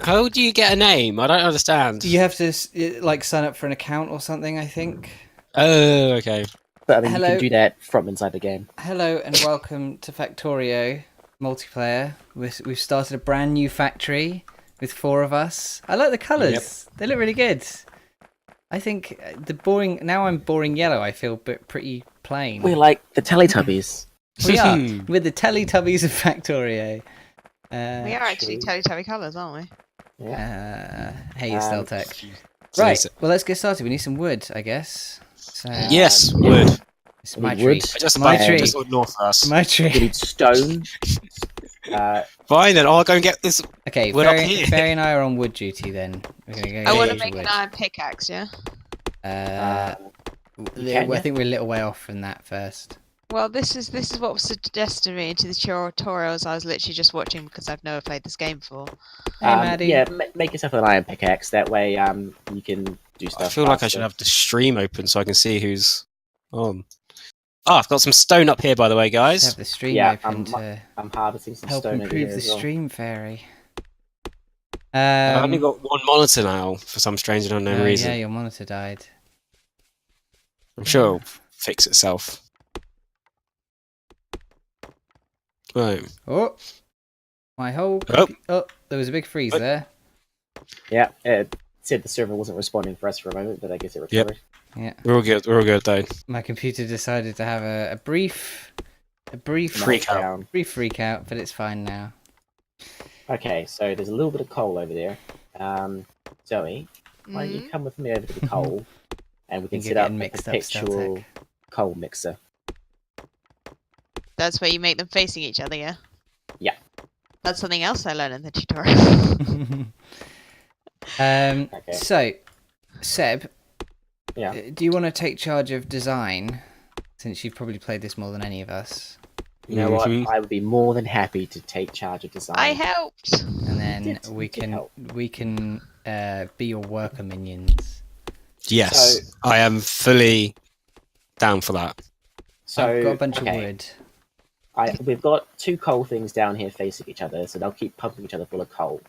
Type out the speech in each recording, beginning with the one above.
How do you get a name? I don't understand. You have to like sign up for an account or something, I think. Oh, okay. But I mean, Hello. you can do that from inside the game. Hello and welcome to Factorio multiplayer. We've started a brand new factory with 4 of us. I like the colours. They look really good. I think now I'm boring yellow. I feel pretty plain. We're like the Teletubbies. We are. We're the Teletubbies of Factorio. We are actually Teletubby colours, aren't we? Yeah. Hey, Steltech. Right, well, let's get started. We need some wood, I guess. So, yes, wood. It's my wood. tree. Just my about tree. just north of us. My tree. We need stone. Fine, then I'll go and get this. Okay, wood up here. Ferry and I are on wood duty then. We're gonna go I want to get make wood. an iron pickaxe, yeah? I yeah. think we're a little way off from that first. Well, this is what was suggested to me into the tutorials I was literally just watching because I've never played this game before. Hey, Maddie. Yeah, make yourself an iron pickaxe. That way, you can do stuff. I feel like I should have the stream open so I can see who's on. Oh, I've got some stone up here, by the way, guys. Have the stream open I'm harvesting some help stone improve the as well. stream, Fairy. I've only got one monitor now for some strange and unknown reason. Yeah, your monitor died. I'm sure it'll fix itself. Right. Oh, my whole. Oh, there was a big freeze there. Yeah, it said the server wasn't responding for us for a moment, but I guess it recovered. Yeah, we're all good. We're all good, though. My computer decided to have a brief freak out. Brief freak out, but it's fine now. Okay, so there's a little bit of coal over there. Zoe, why don't you come with me over to the coal, and we can set up a perpetual coal mixer. That's where you make them facing each other, yeah? Yeah. That's something else I learned in the tutorial. Okay. So, Seb, yeah. Do you want to take charge of design, since you've probably played this more than any of us? You know what? I would be more than happy to take charge of design. I helped! And then we can be your worker minions. Yes, so, I am fully down for that. So I've got a bunch of wood. We've got 2 coal things down here facing each other, so they'll keep pumping each other full of coal.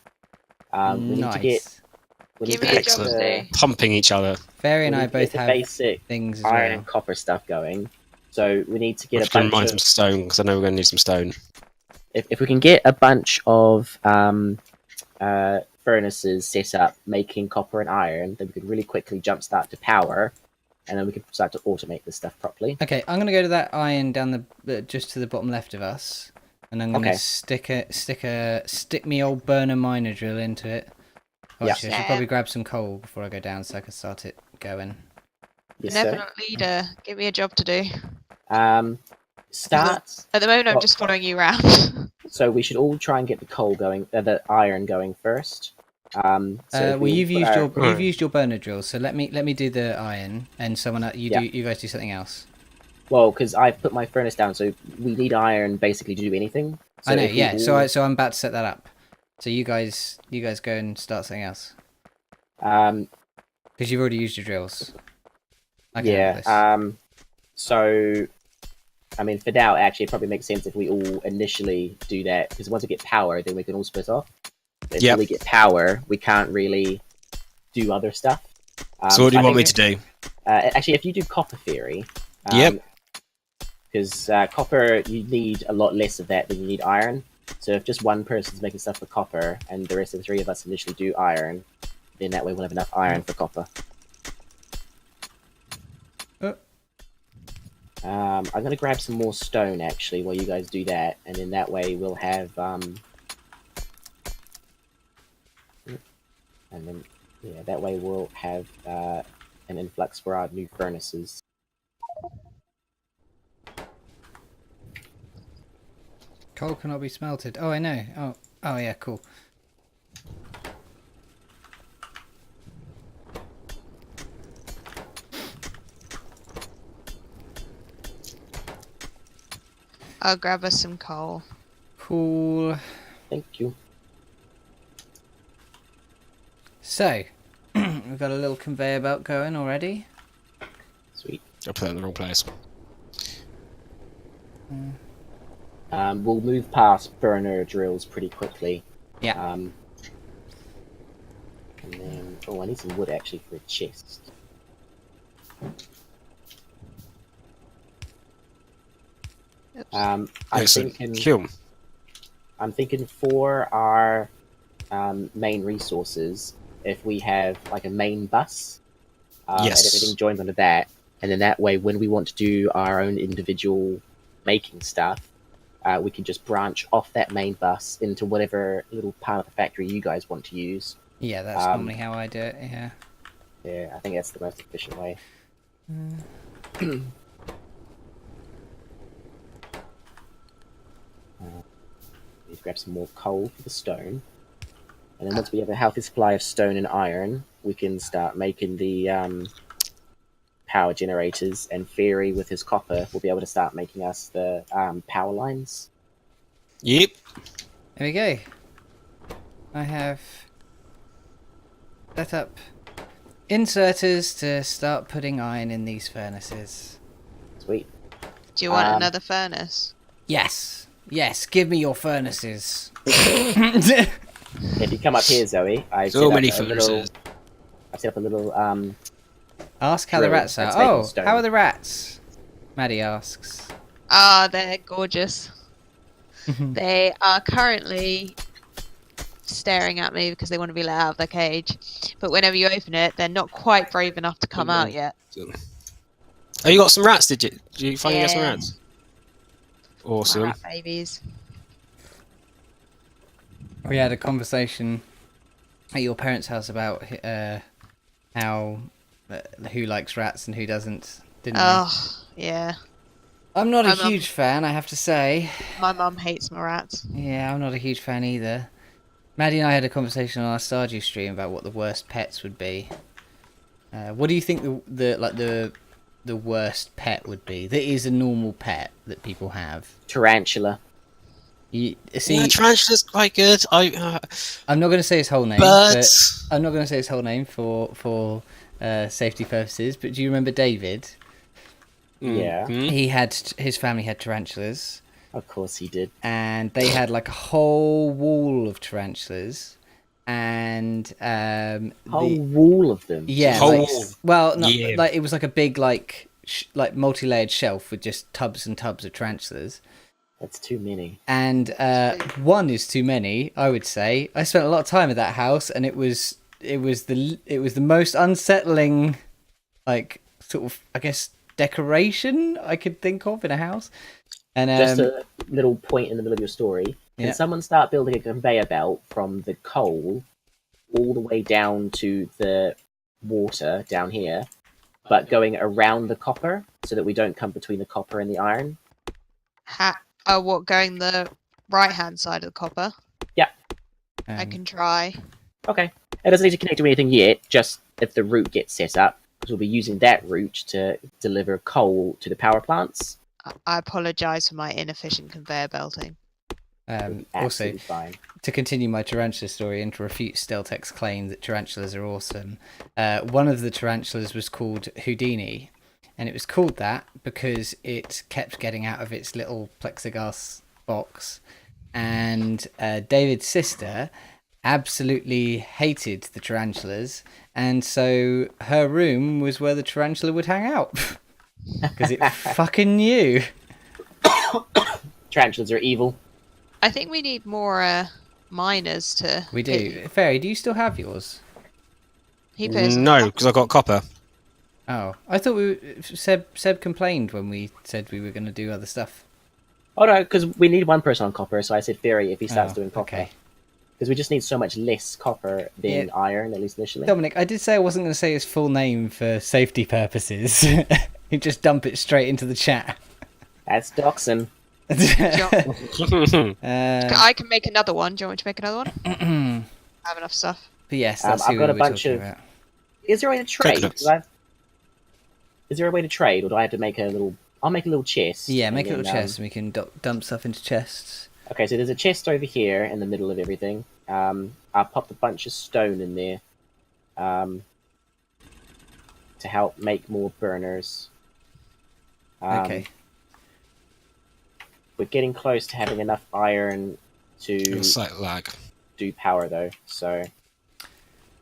We need to get. Give me a job today. Pumping each other. Fairy and I both have basic things as iron well. and copper stuff going. So we need to get a bunch of some stone because I know we're going to need some stone. If we can get a bunch of furnaces set up making copper and iron, then we can really quickly jumpstart to power, and then we can start to automate this stuff properly. Okay, I'm gonna go to that iron down the just to the bottom left of us, and I'm gonna stick me old burner miner drill into it. Actually, I should probably grab some coal before I go down so I can start it going. Yes, Benevolent leader, give me a job to do. Start. At the moment, I'm just following you around. So we should all try and get the coal going, the iron going first. Well, you've used your burner drill, so let me do the iron, and someone else, you guys do something else. Well, because I've put my furnace down, so we need iron basically to do anything. So I know, yeah. So I'm about to set that up. So you guys go and start something else. Because you've already used your drills. So, I mean, for now, actually, it probably makes sense if we all initially do that, because once we get power, then we can all split off. But until we get power, we can't really do other stuff. So what do you want me to do? Actually, if you do copper theory, because copper, you need a lot less of that than you need iron. So if just one person's making stuff for copper, and the rest of the 3 of us initially do iron, then that way we'll have enough iron for copper. I'm going to grab some more stone, actually, while you guys do that, and then that way we'll have, and then, yeah, that way we'll have, an influx for our new furnaces. Coal cannot be smelted. Oh, I know. Oh yeah, cool. I'll grab us some coal. Cool. Thank you. So, we've got a little conveyor belt going already. Sweet. I put it in the wrong place. We'll move past burner drills pretty quickly. Yeah. Oh, I need some wood actually for a chest. Oops. I'm Excellent. thinking. Cool. I'm thinking for our main resources, if we have like a main bus, and everything Yes. joins onto that, and then that way, when we want to do our own individual making stuff, we can just branch off that main bus into whatever little part of the factory you guys want to use. Yeah, that's normally how I do it. Yeah. Yeah, I think that's the most efficient way. Need to grab some more coal for the stone. And then once we have a healthy supply of stone and iron, we can start making the power generators. And Fairy, with his copper, will be able to start making us the power lines. Yep. There we go. I have set up inserters to start putting iron in these furnaces. Sweet. Do you want another furnace? Yes. Yes, give me your furnaces. If you come up here, Zoe, I've So set many up a little. furnaces. I've set up a little. Ask how the Drill rats are. that's making Oh, stone. how are the rats? Maddie asks. Ah, they're gorgeous. They are currently staring at me because they want to be let out of their cage. But whenever you open it, they're not quite brave enough to come out yet. Oh, you got some rats, did you? Did you finally get some Yeah. rats? My Awesome. rat babies. We had a conversation at your parents' house about how who likes rats and who doesn't, didn't we? Oh, yeah. I'm not a my mum- huge fan, I have to say. My mum hates my rats. Yeah, I'm not a huge fan either. Maddie and I had a conversation on our Stardew stream about what the worst pets would be. What do you think the worst pet would be? That is a normal pet that people have. Tarantula. You see, Yeah, tarantula's quite good. I'm not going to say his whole name. Birds. But I'm not going to say his whole name for safety purposes. But do you remember David? Yeah. Mhm. His family had tarantulas, Of course he did. and they had like a whole wall of tarantulas, and Whole wall of them. yeah, Whole like, wall. well, no, Yeah. like it was like a big like multi-layered shelf with just tubs and tubs of tarantulas. That's too many. And one is too many, I would say. I spent a lot of time at that house, and it was the most unsettling, like, sort of, I guess, decoration I could think of in a house. And Just a little point in the middle of your story. Can Yeah. someone start building a conveyor belt from the coal all the way down to the water down here, but going around the copper so that we don't come between the copper and the iron? What, going the right-hand side of the copper? I can try. Okay. It doesn't need to connect to anything yet, just if the route gets set up, because we'll be using that route to deliver coal to the power plants. I apologise for my inefficient conveyor belting. also, Absolutely fine. to continue my tarantula story and to refute Steltech's claim that tarantulas are awesome, one of the tarantulas was called Houdini, and it was called that because it kept getting out of its little plexiglass box, and David's sister absolutely hated the tarantulas, and so her room was where the tarantula would hang out because it fucking knew. Tarantulas are evil. I think we need more miners to... We do. Fairy, do you still have yours? He puts No, because I got copper. Oh, I thought Seb complained when we said we were going to do other stuff. Oh no, because we need one person on copper, so I said Fairy if he starts Oh, doing copper. okay. Because we just need so much less copper than Yeah. iron, at least initially. Dominic, I did say I wasn't going to say his full name for safety purposes. You just dump it straight into the chat. That's Doxon. I can make another one. Do you want me to make another one? I have enough stuff. But yes, that's I've who got we a were bunch talking of- about. Is there a way to trade? Coconuts. Is there a way to trade, or do I have to make a little... I'll make a little chest. Yeah, and make a then, little chest and we can dump stuff into chests. Okay, so there's a chest over here in the middle of everything. I'll pop a bunch of stone in there to help make more burners. Okay. We're getting close to having enough iron to It's like lag. do power, though. So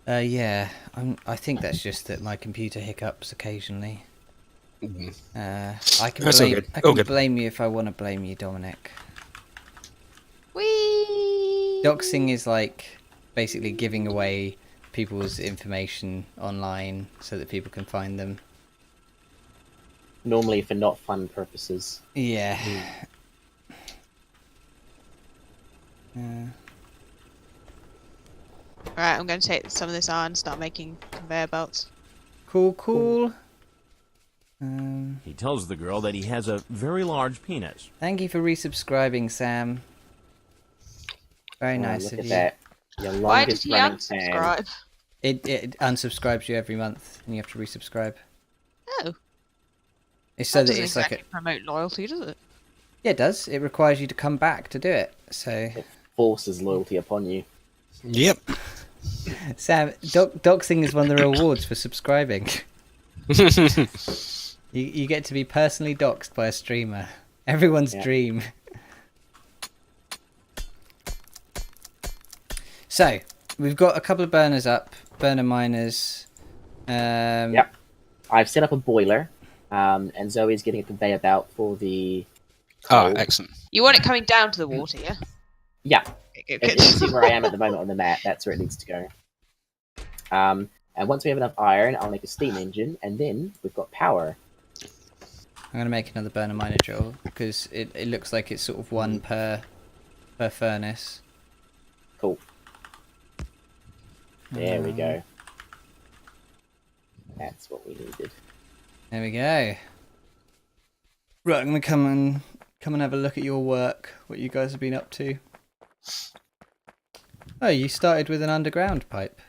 Yeah, I think that's just that my computer hiccups occasionally. Mhm. I can That's all blame good. I All can good. blame you if I want to blame you, Dominic. Whee! Doxing is like basically giving away people's information online so that people can find them. Normally for not fun purposes. Yeah. Right, I'm going to take some of this iron and start making conveyor belts. Cool. He tells the girl that he has a very large penis. Thank you for resubscribing, Sam. Very nice Look of at you. that. Your Why did longest he running fan. unsubscribe? It unsubscribes you every month, and you have to resubscribe. Oh, It's so that that doesn't it's like exactly promote loyalty, does it? yeah, it does. It requires you to come back to do it. So It forces loyalty upon you. Yep. Sam, doxing is one of the rewards for subscribing. You get to be personally doxed by a streamer. Everyone's dream. So, we've got a couple of burners up, burner miners. Yep. I've set up a boiler, and Zoe's getting a conveyor belt for the Oh, coal. excellent. You want it coming down to the water, yeah? Yeah. Okay, If good. you see where I am at the moment on the map, that's where it needs to go. And once we have enough iron, I'll make a steam engine, and then we've got power. I'm going to make another burner miner drill, because it looks like it's sort of one per furnace. Cool. There we go. That's what we needed. There we go. Right, I'm going to come and have a look at your work, what you guys have been up to. Oh, you started with an underground pipe.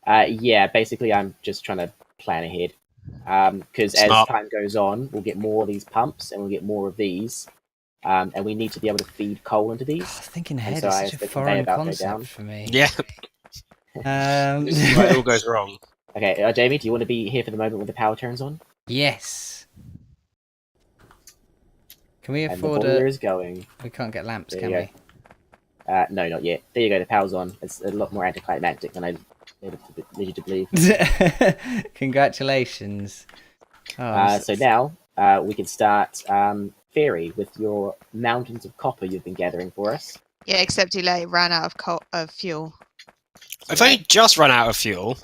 Yeah, basically I'm just trying to plan ahead. Because as Smart. time goes on, we'll get more of these pumps, and we'll get more of these. And we need to be able to feed coal into these. God, thinking ahead so is as such a the conveyor foreign belt go concept down. for me. Yeah. This is where it all goes wrong. Okay, Jamie, do you want to be here for the moment when the power turns on? Yes. Can we And the afford boiler is going. We can't get lamps, There can you we? go. No, not yet. There you go, the power's on. It's a lot more anticlimactic than I led you to believe. Congratulations. Oh, So now we can start Fairy with your mountains of copper you've been gathering for us. Yeah, except he ran out of fuel. I've only just run out of fuel.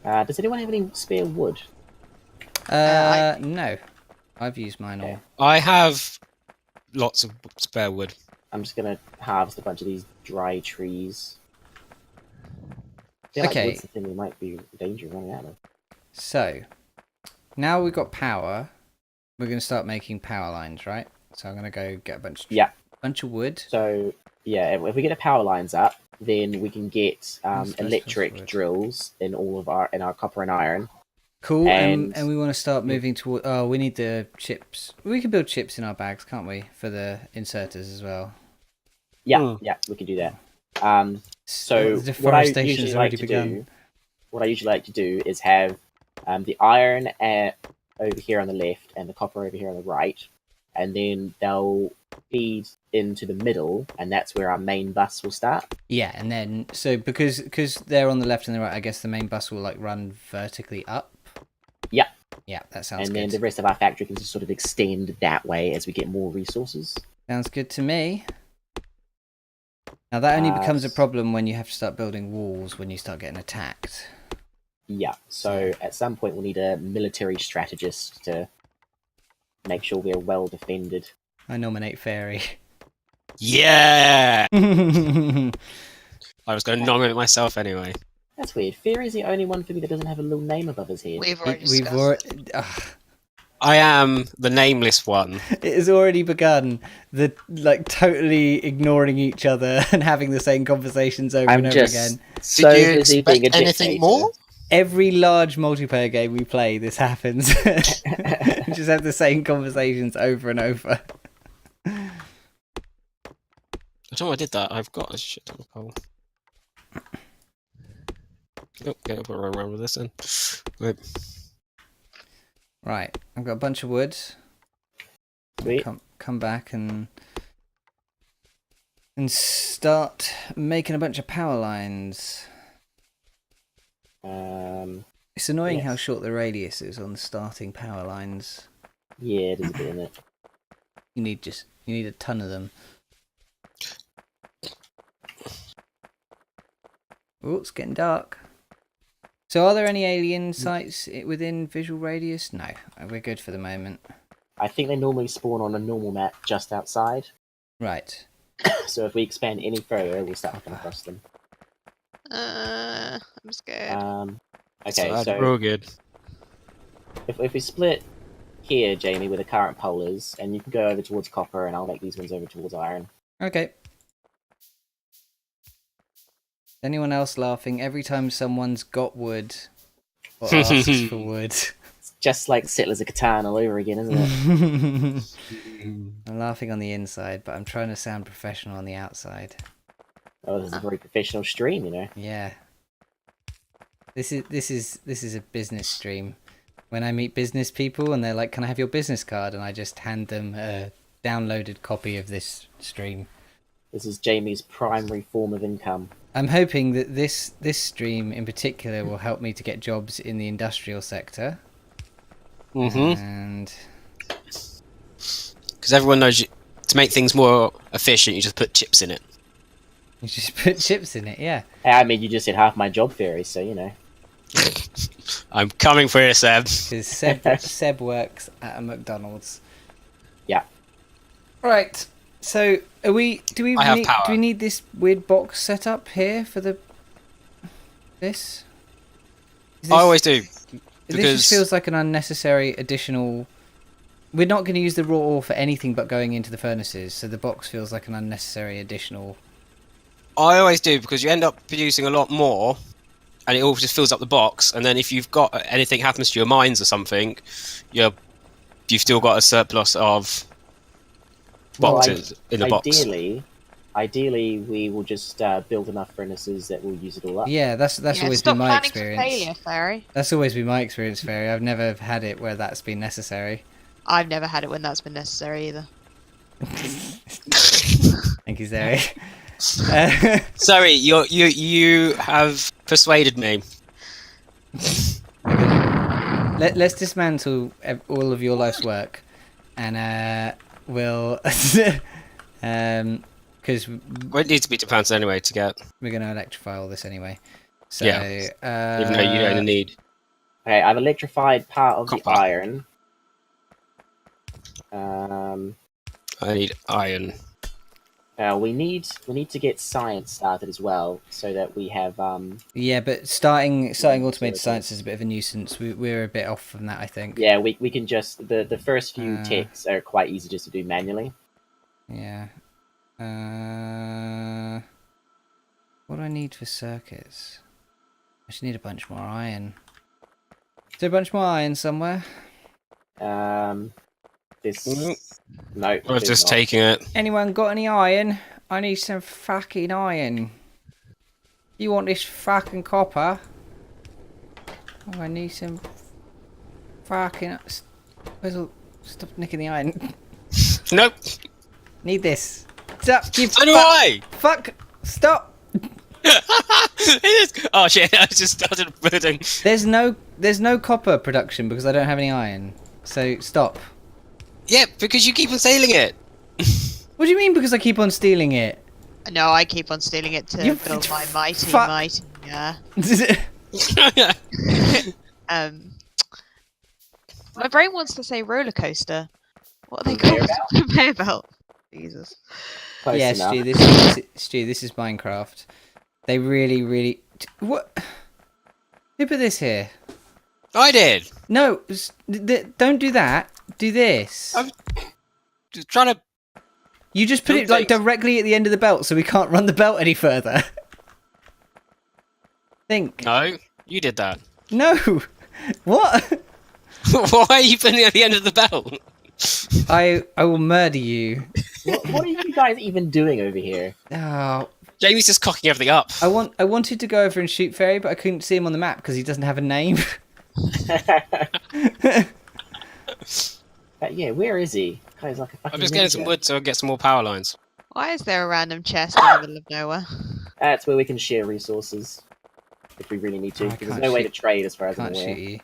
Does anyone have any spare wood? no. I've used mine all. Okay. I have lots of spare wood. I'm just gonna harvest a bunch of these dry trees. I feel Okay. like wood's the thing we might be in danger of running out of. So, now we've got power, we're going to start making power lines, right? So I'm going to go get a bunch of wood. So yeah, if we get the power lines up, then we can get That's electric wood. drills in all of our copper and iron. Cool, and And- we want to start moving toward... Oh, we need the chips. We can build chips in our bags, can't we? For the inserters as well. Yeah, yeah, we can do that. So the what I deforestation usually has like already to begun. do, is have the iron over here on the left and the copper over here on the right, and then they'll feed into the middle, and that's where our main bus will start. Yeah, and then... So, because they're on the left and the right, I guess the main bus will, like, run vertically up. Yeah. Yeah, that sounds And good. then the rest of our factory can just sort of extend that way as we get more resources. Sounds good to me. Now that only becomes a problem when you have to start building walls when you start getting attacked. Yeah, so at some point we'll need a military strategist to make sure we're well defended. I nominate Fairy. Yeah! I I was going to nominate myself anyway. That's weird. Fairy's the only one for me that doesn't have a little name above his head. We've already We've discussed. already, I am the nameless one. it has already begun. The totally ignoring each other and having the same conversations over and over again. So Did you busy being a expect anything dictator. more? Every large multiplayer game we play, this happens. We just have the same conversations over and over. I don't know why I did that. I've got a shit ton of coal. Oh, okay, I'll run around with this then. Wait. Right, I've got a bunch of wood. Sweet. Come back and start making a bunch of power lines. It's annoying Yes. how short the radius is on the starting power lines. Yeah, it is a bit, isn't it? You need a ton of them. Oh, it's getting dark. So are there any alien sites within visual radius? No, we're good for the moment. I think they normally spawn on a normal map just outside. Right. So if we expand any further, we'll start to come across them. I'm scared. Okay, so real good. if we split here, Jamie, where the current pole is, and you can go over towards copper, and I'll make these ones over towards iron. Okay. Anyone else laughing every time someone's got wood or asks for wood? It's just like Settlers of Catan all over again, isn't it? I'm laughing on the inside, but I'm trying to sound professional on the outside. Oh, this is a very professional stream, you know. Yeah. This is a business stream. When I meet business people and they're like, "Can I have your business card?" and I just hand them a downloaded copy of this stream. This is Jamie's primary form of income. I'm hoping that this stream in particular will help me to get jobs in the industrial sector. And because everyone knows to make things more efficient, you just put chips in it. you just put chips in it, yeah. Hey, I mean, you just said half my job theory, so you know. I'm coming for you, Seb. Because Seb works at a McDonald's. Yeah. Right. So, do we I have need, power. do we need this weird box set up here for this? I always do. This Because just feels like an unnecessary additional. We're not going to use the raw ore for anything but going into the furnaces, so the box feels like an unnecessary additional. I always do, because you end up producing a lot more, and it all just fills up the box. And then if you've got anything happens to your mines or something, you've still got a surplus of boxes in the box. Ideally, we will just build enough furnaces that we'll use it all up. Yeah, that's always stop been my planning experience. For failure, Fairy. That's always been my experience, Fairy. I've never had it where that's been necessary. I've never had it when that's been necessary either. Thank you, Zeri. Sorry, you have persuaded me. Let's dismantle all of your life's work, and we'll because Well, it needs to be dismantled anyway to get. we're going to electrify all this anyway. So Yeah. Even though you don't need. Okay, I've electrified part of Copper. the iron. I need iron. We need to get science started as well, so that we have yeah, but starting automated science is a bit of a nuisance. We're a bit off from that, I think. yeah, we can just the first few ticks are quite easy just to do manually. Yeah. What do I need for circuits? I just need a bunch more iron. Is there a bunch more iron somewhere? This Mm. no, I was there's just not. taking it. Anyone got any iron? I need some fucking iron. You want this fucking copper? Oh, I need some fucking. Where's all... Stop nicking the iron. Nope. Need this. Stop. You So do I. Fuck. Stop. It is. Oh shit! I just started building. There's no copper production because I don't have any iron. So stop. Yeah, because you keep on sailing it. What do you mean? Because I keep on stealing it? No, I keep on stealing it to You build my mighty. My brain wants to say roller coaster. What are they called? Conveyor belt. Jesus. Close Yeah, enough. Stu, this is Minecraft. They really... What? Who put this here? I did. No, don't do that. Do this. I'm just trying to. You just put Don't it like think. directly at the end of the belt so we can't run the belt any further. Think. No, you did that. No. What? Why are you putting it at the end of the belt? I will murder you. What are you guys even doing over here? Oh, Jamie's just cocking everything up. I wanted to go over and shoot Fairy, but I couldn't see him on the map because he doesn't have a name. Yeah, where is he? Guy's like a fucking I'm just getting some ninja. wood so I get some more power lines. Why is there a random chest in the middle of nowhere? That's where we can share resources. if we really need to. I Because there's can't no way to shoot- trade as far as I'm Can't aware. shoot you.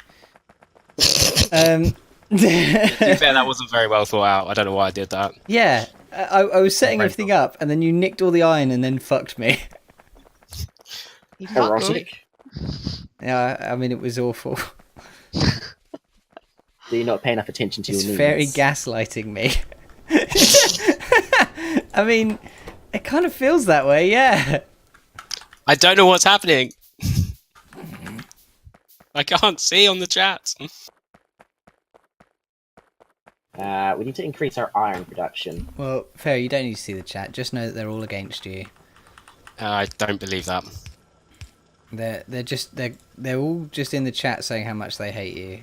To be fair, that wasn't very well thought out. I don't know why I did that. Yeah, I was setting Very everything up, and then you nicked all the iron and then fucked me. You fucked me. Erotic. Yeah, I mean, it was awful. Do you not pay enough attention to It's your needs? very gaslighting me. I mean, it kind of feels that way, yeah. I don't know what's happening. I can't see on the chat. We need to increase our iron production. Well, fair, you don't need to see the chat. Just know that they're all against you. I don't believe that. They're all just in the chat saying how much they hate you.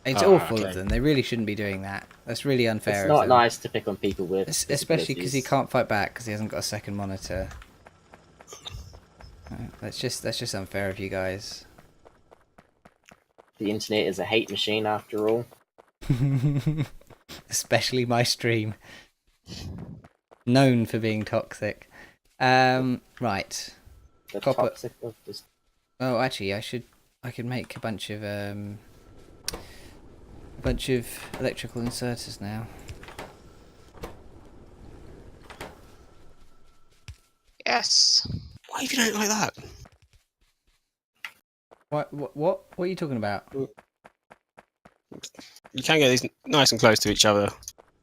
It's Oh, awful okay. of them. They really shouldn't be doing that. That's really unfair. It's of not them. nice to pick on people with Especially because he disabilities. can't fight back because he hasn't got a second monitor. That's just unfair of you guys. The internet is a hate machine after all. Especially my stream. Known for being toxic. Right. The Copper- toxic of this. Oh, actually, I could make a bunch of electrical inserters now. Yes. Why if you don't like that? What are you talking about? You can get these nice and close to each other.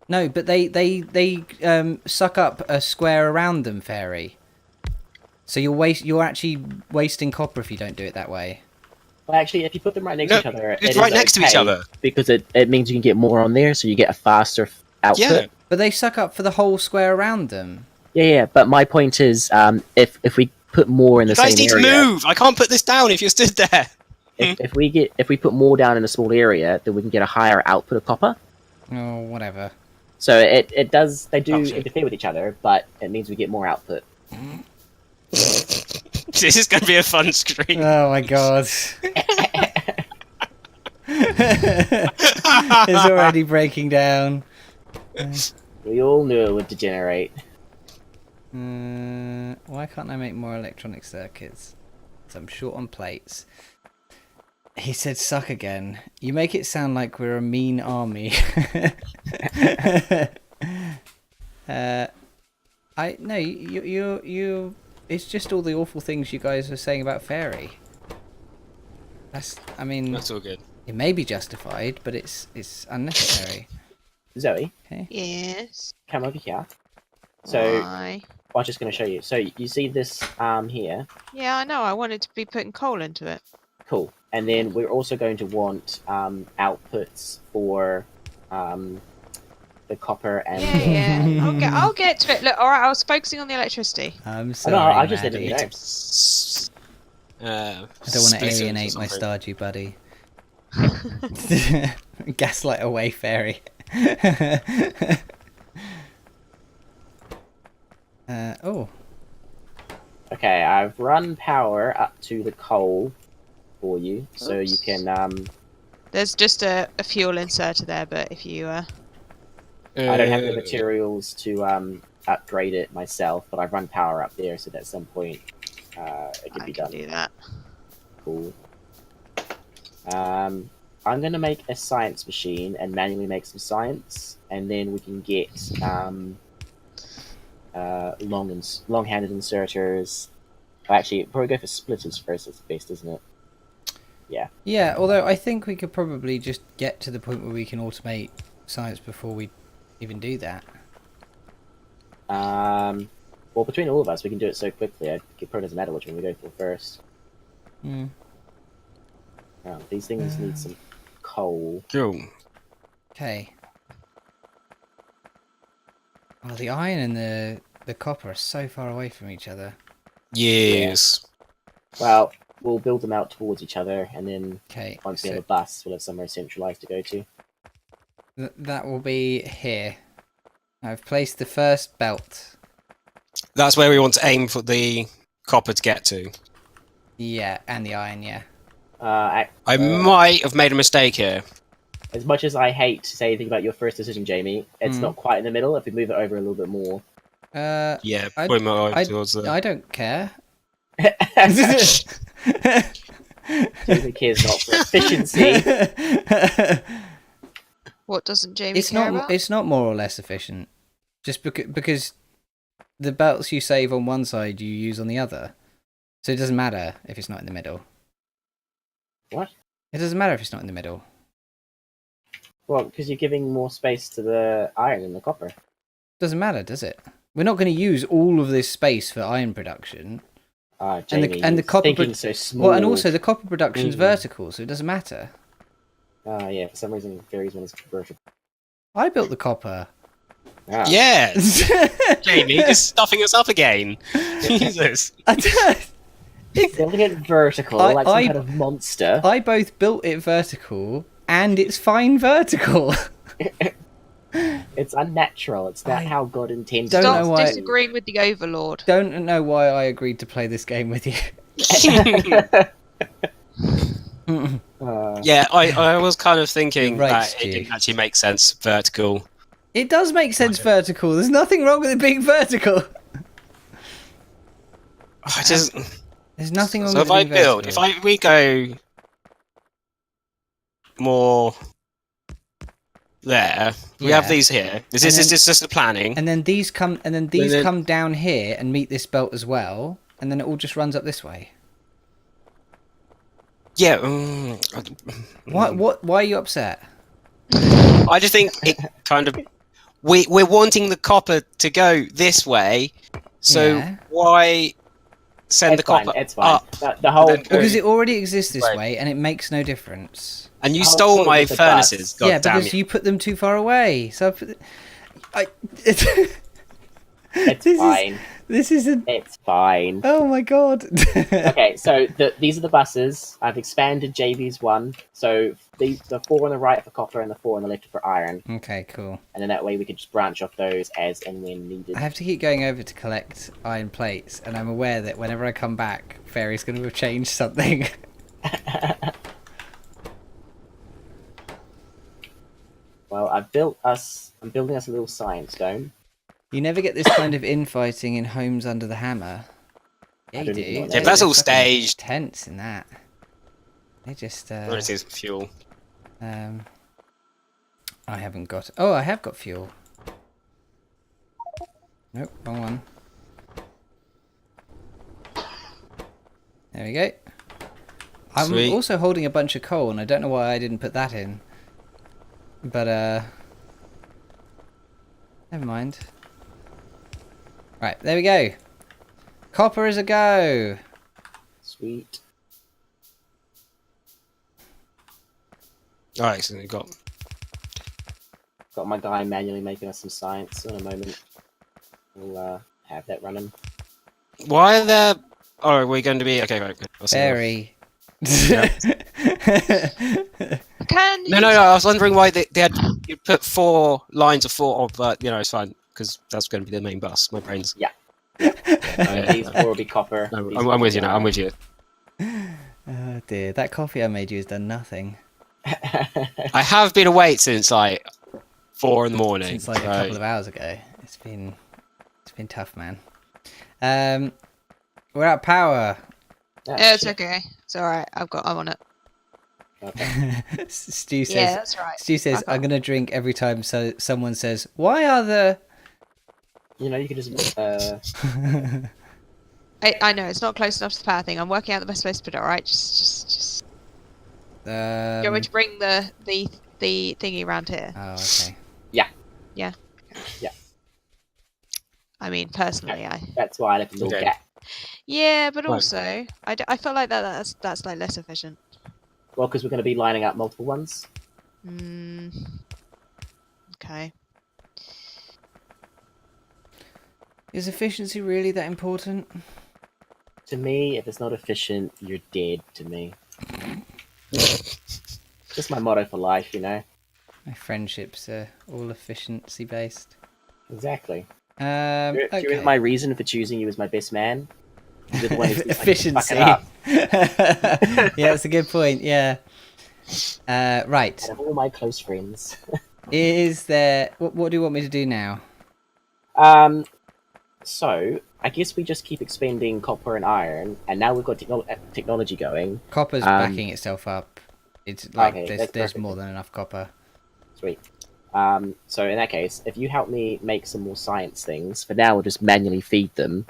No, but they suck up a square around them, Fairy. So you're actually wasting copper if you don't do it that way. Well, actually, if you put them right next No, to each other, it's it is right next to each okay, other. because it means you can get more on there, so you get a faster output. Yeah. But they suck up for the whole square around them. Yeah. But my point is, if we put more in the You guys same need area, to move. I can't put this down if you're stood there. if we put more down in a small area, then we can get a higher output of copper. Oh, whatever. So they do Actually. interfere with each other, but it means we get more output. This is going to be a fun screen. Oh my god. It's already breaking down. We all knew it would degenerate. Why can't I make more electronic circuits? So I'm short on plates. He said suck again. You make it sound like we're a mean army. You it's just all the awful things you guys were saying about Fairy. I mean, That's all good. it may be justified, but it's unnecessary. Zoe, Okay. Yes. come over here. So Why? I was just going to show you. So you see this here? Yeah, I know. I wanted to be putting coal into it. Cool. And then we're also going to want outputs for the copper and Yeah, yeah. I'll get to it. Look, all right. I was focusing on the electricity. I'm Oh, sorry, no, I just Maddie. didn't know. I don't want to alienate my Stardew buddy. Gaslight away, Fairy. Oh, Okay, I've run power up to the coal for you, so you can. There's just a fuel inserter there, but if you I don't have the materials to upgrade it myself, but I've run power up there, so that at some point it can I be can done. do that. Cool. I'm gonna make a science machine and manually make some science, and then we can get long-handed inserters. Actually, probably go for splitters first. That's best, isn't it? Yeah. yeah. Although I think we could probably just get to the point where we can automate science before we even do that. Well, between all of us, we can do it so quickly. It probably doesn't matter which one we go for first. Hmm. Oh, these things need some coal. Cool. Okay. Oh, the iron and the copper are so far away from each other. Yes. Well, we'll build them out towards each other, and then Okay. once we so have a bus, we'll have somewhere centralized to go to. that will be here. I've placed the first belt. That's where we want to aim for the copper to get to. Yeah, and the iron. Yeah. I might have made a mistake here. As much as I hate to say anything about your first decision, Jamie, it's not quite in the middle. If we move it over a little bit more. Yeah, I- probably more towards the... I don't care. cares not for efficiency. What doesn't Jamie care about? It's not more or less efficient. Just because the belts you save on one side, you use on the other. So it doesn't matter if it's not in the middle. What? It doesn't matter if it's not in the middle. Well, because you're giving more space to the iron than the copper. Doesn't matter, does it? We're not going to use all of this space for iron production. Jamie, and the copper thinking so small. Well, and also the copper production's vertical, so it doesn't matter. Yeah, for some reason, Fairy's one is vertical. I built the copper. Ah. Yes! Jamie, just stuffing us up again. Jesus. Building it vertical, like some kind of monster. I both built it vertical, and it's fine vertical. It's unnatural. It's not how God intended. Don't know Stop why- disagreeing with the Overlord. Don't know why I agreed to play this game with you. Yeah, I was kind of thinking You're right, that Stu. it didn't actually make sense vertical. It does make sense vertical. There's nothing wrong with it being vertical. I just There's nothing wrong so with if I it being build, vertical. we go more there, we have Yeah. these here. This And is just the planning. And then these come come down here and meet this belt as well, and then it all just runs up this way. Yeah. Why are you upset? I just think it kind of we're wanting the copper to go this way, so Yeah. why send the copper It's fine. up? The whole Then- Because it already exists this Right. way, and it makes no difference. And you I'll stole put it my with the furnaces. bus. God Yeah, damn because you. you put them too far away. So it's this fine. This isn't. It's fine. Oh my god. Okay, so these are the buses. I've expanded JV's one. So the 4 on the right for copper and the 4 on the left for iron. Okay, cool. And then that way we can just branch off those as and when needed. I have to keep going over to collect iron plates, and I'm aware that whenever I come back, Fairy's going to have changed something. Well, I'm building us a little science dome. You never get this kind of infighting in Homes Under the Hammer. Yeah, I you don't do. even know what Yeah, that that's They're all fucking staged. Tense in that. They just. What is this fuel? I haven't got. Oh, I have got fuel. Nope, wrong one. There we go. I'm Sweet. also holding a bunch of coal, and I don't know why I didn't put that in. But never mind. Right, there we go. Copper is a go. Sweet. Alright, so we got. Got my guy manually making us some science in a moment. We'll have that running. Why are there? Oh, are we going to be okay? Right. That's enough. Very. Can No. I was wondering why they had you put 4 lines of 4 of, but it's fine because that's going to be the main bus. My brain's. Yeah. Yeah. These 4 will be copper. No, these I'm will with be you now. I'm with you. Oh dear, that coffee I made you has done nothing. I have been awake since like 4 in the morning. Since like a so- couple of hours ago. It's been tough, man. We're out of power. Yeah, it's okay. It's alright. I'm on it. Okay. Stu says. Yeah, that's right. Stu says, "I'm gonna drink every time someone says, why are the." You can just I know it's not close enough to the power thing. I'm working out the best place to put it. Alright, just. Do you want me to bring the thingy around here? Oh, okay. Yeah. Yeah. I mean, personally, that's why I left a little Okay. gap. Yeah, but Right. also, I feel like that's like less efficient. Well, because we're going to be lining up multiple ones. Okay. Is efficiency really that important? To me, if it's not efficient, you're dead to me. Just my motto for life, My friendships are all efficiency based. Exactly. Okay. During my reason for choosing you as my best man, you're the one who's Efficiency. fuck Yeah, that's a good point. Yeah. Right. Out of all my close friends. Is there? What do you want me to do now? So I guess we just keep expanding copper and iron, and now we've got technology going. Copper's backing itself up. It's like Okay, there's that's there's perfect more then. than enough copper. Sweet. So in that case, if you help me make some more science things, for now we'll just manually feed them.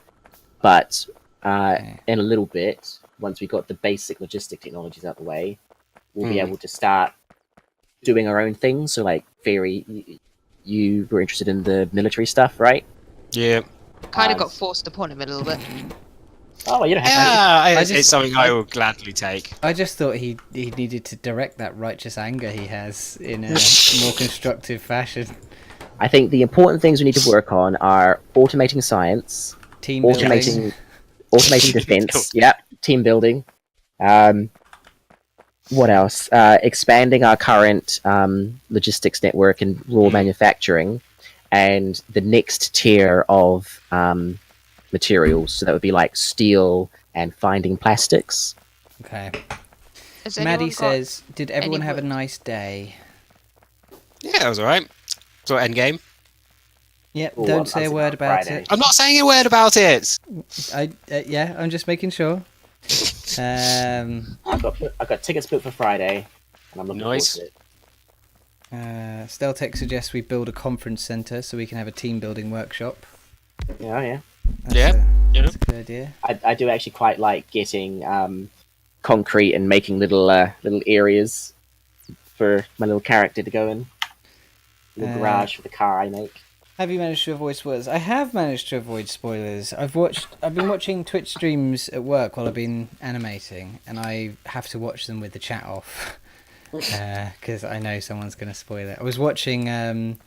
But Okay. in a little bit, once we've got the basic logistic technologies out the way, we'll be Hmm. able to start doing our own things. So, like, Fairy, you were interested in the military stuff, right? Yeah. Kind of got forced upon him a little bit. Oh, you don't have to. Yeah, just- it's something I will gladly take. I just thought he needed to direct that righteous anger he has in a more constructive fashion. I think the important things we need to work on are automating science, Team building. automating defense. Yeah, team building. What else? Expanding our current logistics network and raw manufacturing, and the next tier of materials. So that would be like steel and finding plastics. Okay. Has anyone Maddie got says, "Did everyone any have a wood? nice day?" Yeah, it was alright. So endgame. Yep. Ooh, Don't I'm say a sitting word on about Friday. it. I'm not saying a word about it. Yeah, I'm just making sure. I've got tickets booked for Friday, and I'm looking Nice. forward to it. Steltech suggests we build a conference center so we can have a team building workshop. Yeah. That's a good idea. I do actually quite like getting concrete and making little areas for my little character to go in. Little garage for the car I make. Have you managed to avoid spoilers? I have managed to avoid spoilers. I've been watching Twitch streams at work while I've been animating, and I have to watch them with the chat off because I know someone's going to spoil it. I was watching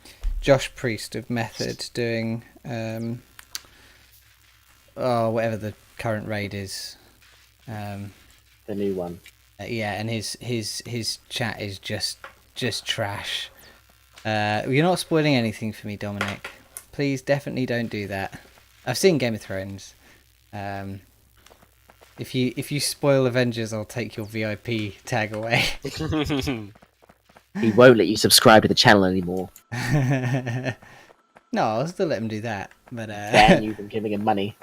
Josh Priest of Method doing whatever the current raid is. The new one. Yeah, and his chat is just trash. You're not spoiling anything for me, Dominic. Please, definitely don't do that. I've seen Game of Thrones. If you spoil Avengers, I'll take your VIP tag away. He won't let you subscribe to the channel anymore. No, I'll still let him do that. But Ban you from giving him money.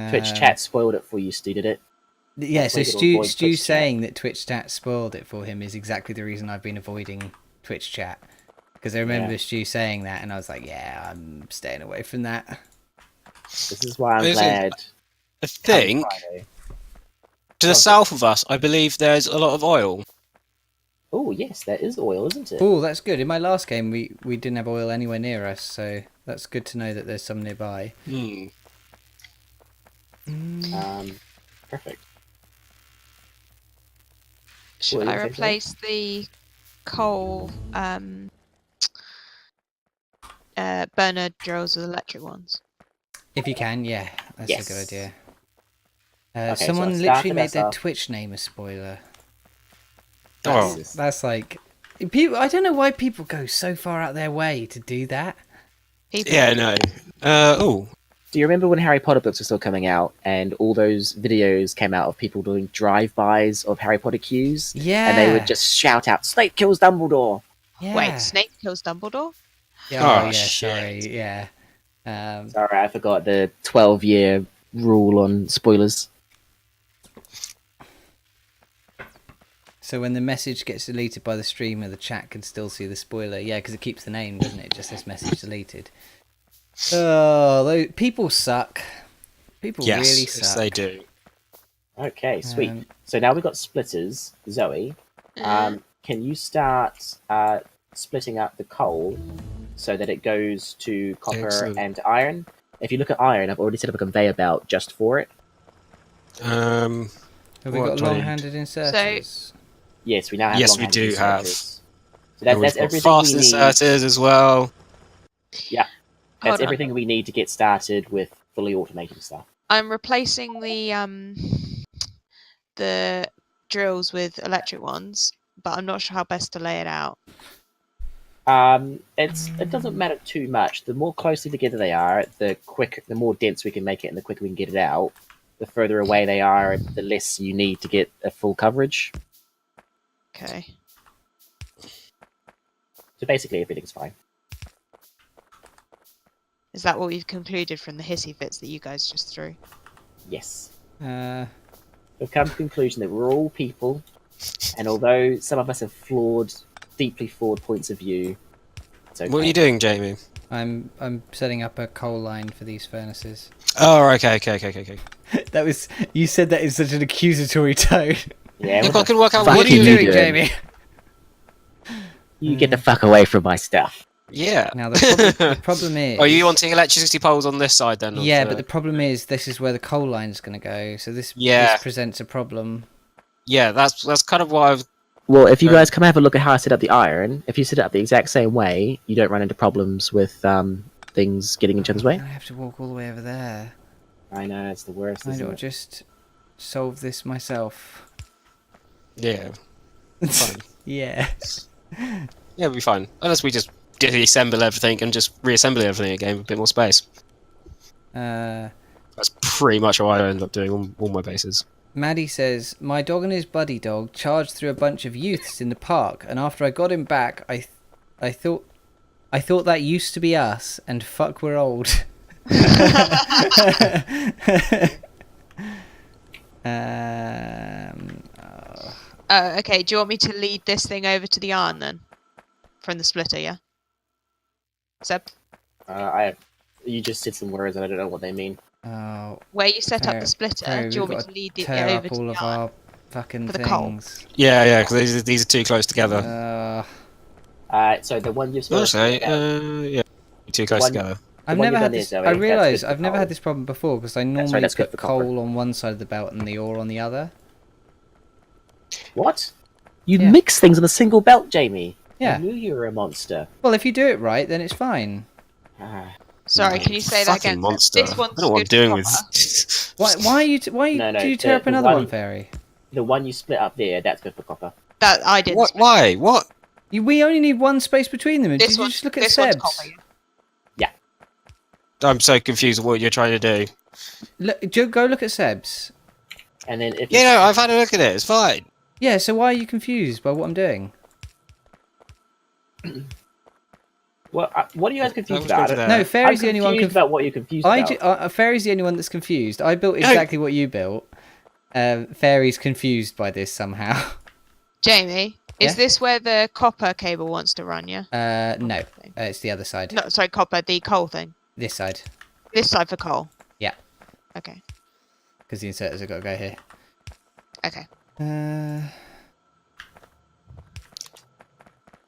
Twitch chat spoiled it for you, Stu, did it? Yeah, That's so why you gotta avoid Stu Twitch chat. saying that Twitch chat spoiled it for him is exactly the reason I've been avoiding Twitch chat. Because I remember Yeah. Stu saying that, and I was like, yeah, I'm staying away from that. This is why I'm Is it- glad. I think Friday. to the south of us, I believe there's a lot of oil. Oh yes, that is oil, isn't it? Oh, that's good. In my last game, we didn't have oil anywhere near us, so that's good to know that there's some nearby. Hmm. Perfect. Should What I did you say, replace the coal burner drills with electric ones? If you can, yeah, that's Yes. a good idea. Okay, so Someone I've literally started made us their off. Twitch name a spoiler. Oh. That's like people. I don't know why people go so far out their way to do that. People. Yeah, no. Do you remember when Harry Potter books were still coming out, and all those videos came out of people doing drive-bys of Harry Potter queues? Yeah. And they would just shout out, "Snape kills Dumbledore!" Yeah. Wait, Snape kills Dumbledore? Yeah, Oh, yeah, shit. sorry, yeah. Sorry, I forgot the 12-year rule on spoilers. So when the message gets deleted by the streamer, the chat can still see the spoiler. Yeah, because it keeps the name, doesn't it? Just says message deleted. Oh, people suck. People Yes, really yes, suck. they do. Okay, sweet. Um, So now we've got splitters. Zoe, can you start splitting up the coal so that it goes to copper Excellent. and iron? If you look at iron, I've already set up a conveyor belt just for it. Have we What got do I need? long-handed inserters? Yes, we now have Yes, we long-handed do have. inserters. So And we've that's got everything fast we need. inserters as well. Yeah, Hold that's on. everything we need to get started with fully automating stuff. I'm replacing the drills with electric ones, but I'm not sure how best to lay it out. It doesn't matter too much. The more closely together they are, the more dense we can make it, and the quicker we can get it out. The further away they are, the less you need to get a full coverage. Okay. So basically, everything's fine. Is that what we've concluded from the hissy fits that you guys just threw? Yes. Uh, We've come to the conclusion that we're all people, and although some of us have deeply flawed points of view, it's okay. What are you doing, Jamie? I'm setting up a coal line for these furnaces. Oh, okay. That was, you said that in such an accusatory tone. Yeah, Look, I can work out fuck What are you you doing, doing? Jamie? You get the fuck away from my stuff. Yeah. Now the problem is. Are you wanting electricity poles on this side then? Yeah, but the problem is this is where the coal line is going to go. So this presents a problem. Yeah, that's kind of what I've. Well, if you guys come have a look at how I set up the iron, if you set it up the exact same way, you don't run into problems with things getting in each other's way. I have to walk all the way over there. I know, it's the worst. I Isn't will it? just solve this myself. Yeah. Fine. Yeah. Yeah, it'll be fine. Unless we just disassemble everything and just reassemble everything again with a bit more space. That's pretty much what I end up doing on all my bases. Maddie says, my dog and his buddy dog charged through a bunch of youths in the park, and after I got him back, I thought that used to be us, and fuck, we're old. Okay, do you want me to lead this thing over to the iron then? From the splitter, yeah? Seb? You just said some words and I don't know what they mean. Oh, Where you set up the splitter, do you want me we've to lead got it tear over up to all the of iron? our fucking For the coal. things. Yeah, because these are too close together. So the one you've Yeah, too close together. I've one never you've had done this. there, Zoe, I that's realise good for I've never coal. had this problem before because I normally that's good put for copper. coal on one side of the belt and the ore on the other. What? You Yeah. mix things on a single belt, Jamie. Yeah. I knew you were a monster. Well, if you do it right, then it's fine. Sorry, can you say that Fucking again? monster. This one's I don't know what I'm good doing for with. copper. Why are you? No, do you tear up the another one- one, Fairy? The one you split up there, that's good for copper. That I didn't. What? Why? What? We only need one space between them. This Did you one's, just look at this one's Seb's? copper. I'm so confused with what you're trying to do. Go look at Seb's. And then if Yeah, no, I've had a look at it. It's fine. Yeah. So why are you confused by what I'm doing? what are you guys confused was going about? to that. No, I'm Fairy's the only one. confused about what you're confused about. Fairy's the only one that's confused. I built exactly what you built. Fairy's confused by this somehow. Jamie, is Yeah? this where the copper cable wants to run, yeah? No, it's the other side. No, sorry, copper, the coal thing. This side, This side for coal. Yeah. Okay. because the inserters have got to go here. Okay.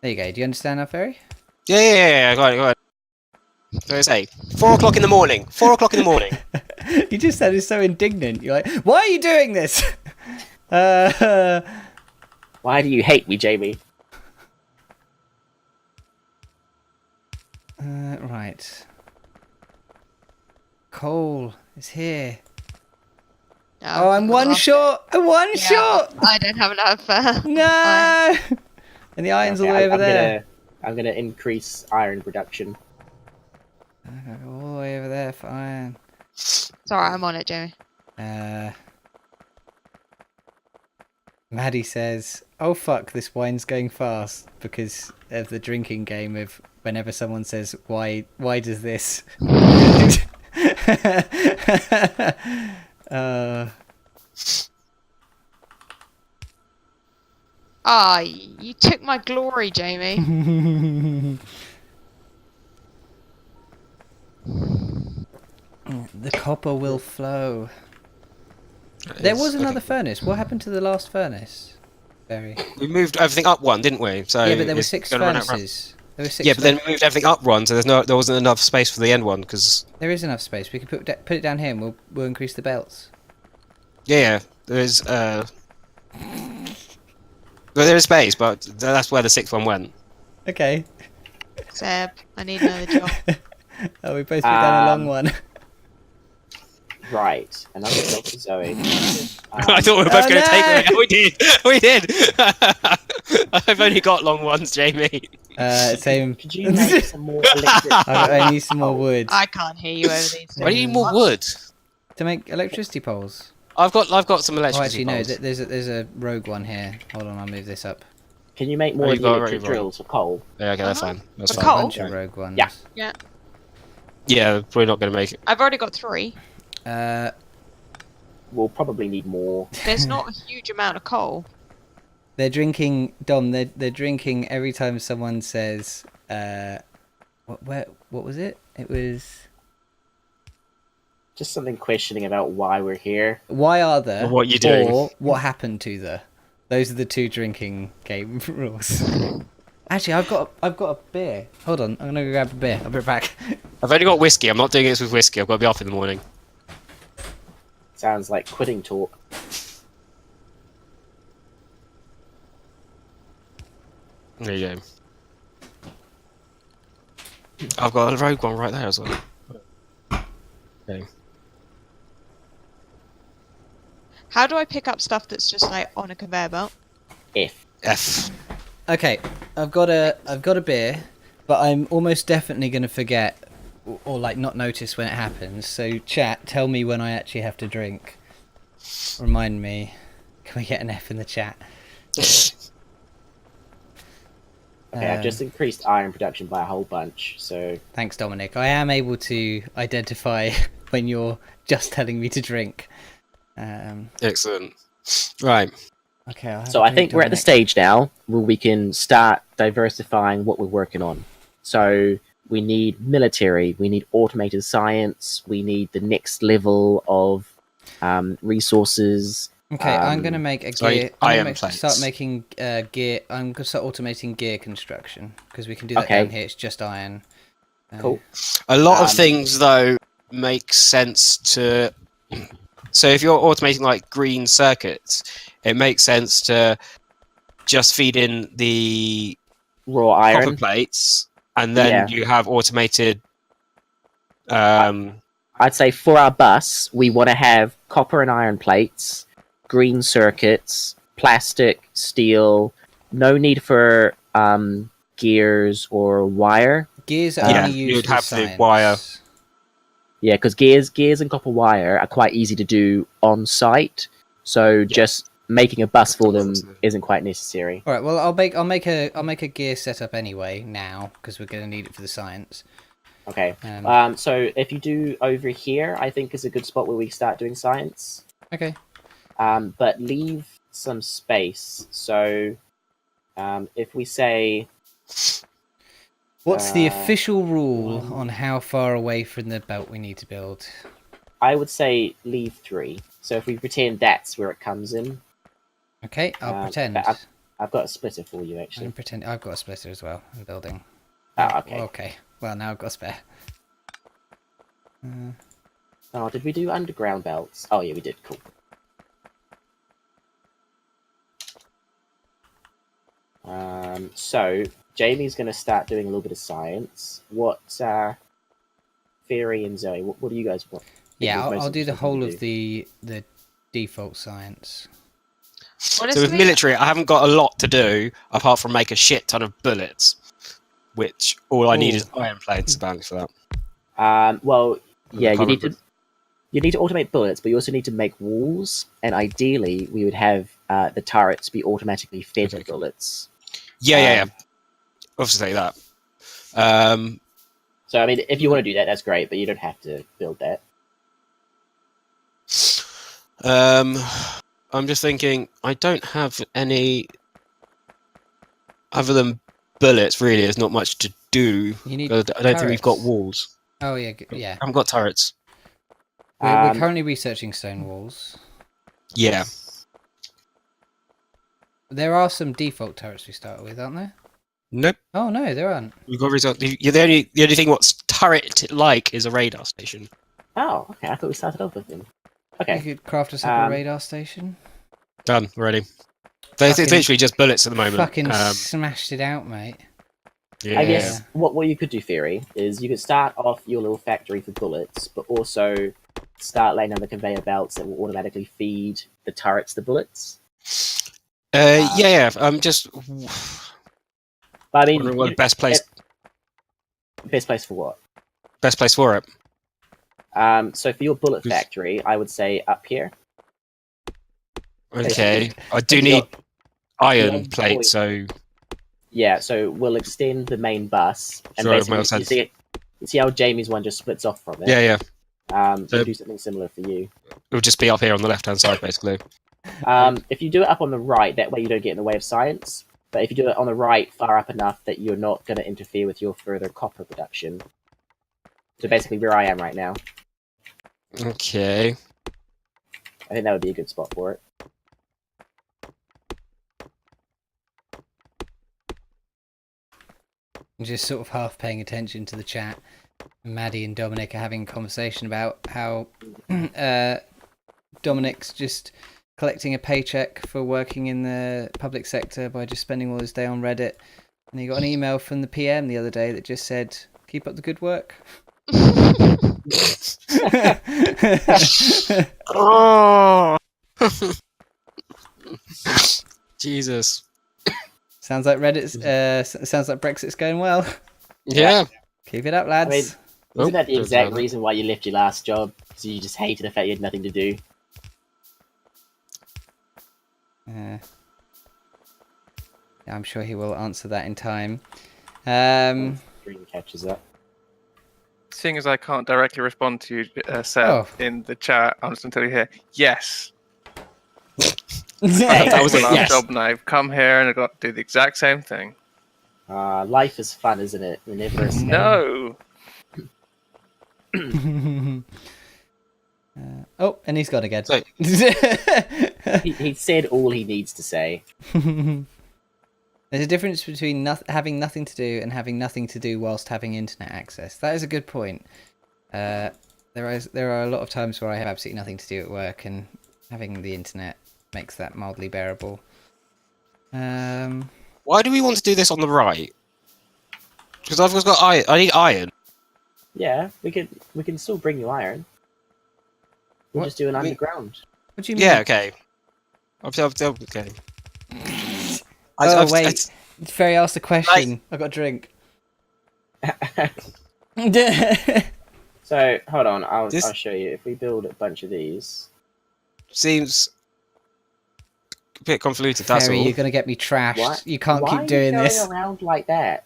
There you go. Do you understand now, Fairy? Yeah. Go on. So it's 4 o'clock in the morning. 4 o'clock in the morning. You just sounded so indignant. You're like, why are you doing this? Why do you hate me, Jamie? Right. Coal is here. Oh, I'm one short. I'm one short. I don't have enough. No. And the iron's all the way over there. I'm gonna increase iron production. All the way over there for iron. Sorry, I'm on it, Jamie. Maddie says, "Oh fuck, this wine's going fast," because of the drinking game of whenever someone says, "Why does this?" You took my glory, Jamie. The copper will flow. There was another furnace. What happened to the last furnace? Barry. We moved everything up one, didn't we? So Yeah, but there were it's 6 gonna run out furnaces. There were 6. Yeah, but then we moved everything up one, so there wasn't enough space for the end one because There is enough space. We can put it down here, and we'll increase the belts. yeah, there is well, there is space, but that's where the 6th one went. Okay. Seb, I need another job. Oh, we both put down a long one. Right, another job for Zoe. I thought we were both Oh, going to take no! it. We did. We did. I've only got long ones, Jamie. Same. Could you make some more electric? I need some more wood I can't hear you over these. Why do you need more wood? to make electricity poles. I've got some Oh, electricity actually, no. poles. There's a rogue one here. Hold on, I'll move this up. Can you make more Oh, of you the got it electric right. drills for coal? Yeah, okay, that's fine. That's A fine. coal? Bunch of rogue ones. Yeah. Yeah. Yeah, probably not going to make it. I've already got 3. We'll probably need more. There's not a huge amount of coal. They're drinking, Dom. They're drinking every time someone says, What was it? It was. Just something questioning about why we're here. Why are there? Or what you doing? Or what happened to the? Those are the 2 drinking game rules. Actually, I've got a beer. Hold on, I'm gonna go grab a beer. I'll be right back. I've only got whiskey. I'm not doing this with whiskey. I've got to be off in the morning. Sounds like quitting talk. There you go. I've got a rogue one right there as well. Okay. How do I pick up stuff that's just like on a conveyor belt? F. Okay, I've got a beer, but I'm almost definitely gonna forget or like not notice when it happens. So chat, tell me when I actually have to drink. Remind me. Can we get an F in the chat? Okay, I've just increased iron production by a whole bunch, so... Thanks, Dominic. I am able to identify when you're just telling me to drink. Excellent. Right. Okay. So I think we're at the stage now where we can start diversifying what we're working on. So we need military, we need automated science, we need the next level of resources. Okay, I'm going to make a gear. Plates. Start making gear. I'm going to start automating gear construction because we can do that down here. It's just iron. Cool. A lot of things, though, make sense to... So if you're automating, like, green circuits, it makes sense to just feed in the raw iron copper plates, and then you have automated... I'd say for our bus, we want to have copper and iron plates, green circuits, plastic, steel. No need for gears or wire. Gears are only used you'd have science. the wire. Yeah, because gears and copper wire are quite easy to do on site. So just making a bus for them isn't quite necessary. All right. Well, I'll make a gear setup anyway now because we're going to need it for the science. Okay. So if you do over here, I think is a good spot where we start doing science. Okay. But leave some space. So if we say... What's the official rule on how far away from the belt we need to build? I would say leave 3. So if we pretend that's where it comes in. Okay, I'll pretend. I've got a splitter for you, actually. I'm pretend. I've got a splitter as well. I'm building. Oh, okay. Okay. Well, now I've got a spare. Oh, did we do underground belts? Oh, yeah, we did. Cool. So Jamie's going to start doing a little bit of science. What, Theory and Zoe, what do you guys want? Yeah, I'll do the whole of the default science. Honestly, So with military, I haven't got a lot to do apart from make a shit ton of bullets, which all I need is iron plates apparently for that. Well, yeah, you need to automate bullets, but you also need to make walls, and ideally we would have the turrets be automatically fed with bullets. Yeah. Obviously that. So I mean, if you want to do that, that's great, but you don't have to build that. I'm just thinking, I don't have any other than bullets. Really, there's not much to do. You need I don't think we've got walls. Oh yeah. I haven't got turrets. We're currently researching stone walls. Yeah. There are some default turrets we start with, aren't there? Nope. Oh no, there aren't. We've got result. The only thing what's turret like is a radar station. Oh, okay. I thought we started off with them. Okay. You could craft us up a radar station. Done. Ready. It's literally just bullets at the moment. Fucking smashed it out, mate. Yeah. I guess what you could do, Theory, is you could start off your little factory for bullets, but also start laying down the conveyor belts that will automatically feed the turrets the bullets. Yeah. I'm just. But I mean, wondering what the best place. Best place for what? Best place for it. So for your bullet factory, I would say up here. Okay. I do need iron plates, so. Yeah, so we'll extend the main bus, and Sorry, basically, See how Jamie's one just splits off from it? Yeah. We'll So- do something similar for you. It'll just be up here on the left-hand side, basically. If you do it up on the right, that way you don't get in the way of science. But if you do it on the right, far up enough that you're not going to interfere with your further copper production. So basically where I am right now. Okay. I think that would be a good spot for it. I'm just sort of half paying attention to the chat. Maddie and Dominic are having a conversation about how Dominic's just collecting a paycheck for working in the public sector by just spending all his day on Reddit. And he got an email from the PM the other day that just said, "Keep up the good work." Oh! Jesus. Sounds like sounds like Brexit's going well. Yeah. Keep it up, lads. I mean, isn't that the there's exact that. reason why you left your last job? Because you just hated the fact you had nothing to do? Yeah, I'm sure he will answer that in time. Dream catches up. Seeing as I can't directly respond to you, Seb, in the chat, I'm just going to tell you here, yes. That was my it, last yes. job, and I've come here and I've got to do the exact same thing. Life is fun, isn't it? We never escape. No. Oh, and he's gone again. So- He said all he needs to say. There's a difference between having nothing to do and having nothing to do whilst having internet access. That is a good point. There are a lot of times where I have absolutely nothing to do at work, and having the internet makes that mildly bearable. Why do we want to do this on the right? Because I've got iron. I need iron. Yeah, we can still bring you iron. We'll What? just do an We- underground. What do you mean? Yeah, okay. Okay. Wait. Ferry asked a question. I've got a drink. So hold on, I'll This- show you. If we build a bunch of these, Seems a bit convoluted, that's Ferry, all. you're going to get me trashed. What? You can't why keep are you doing going this. around like that?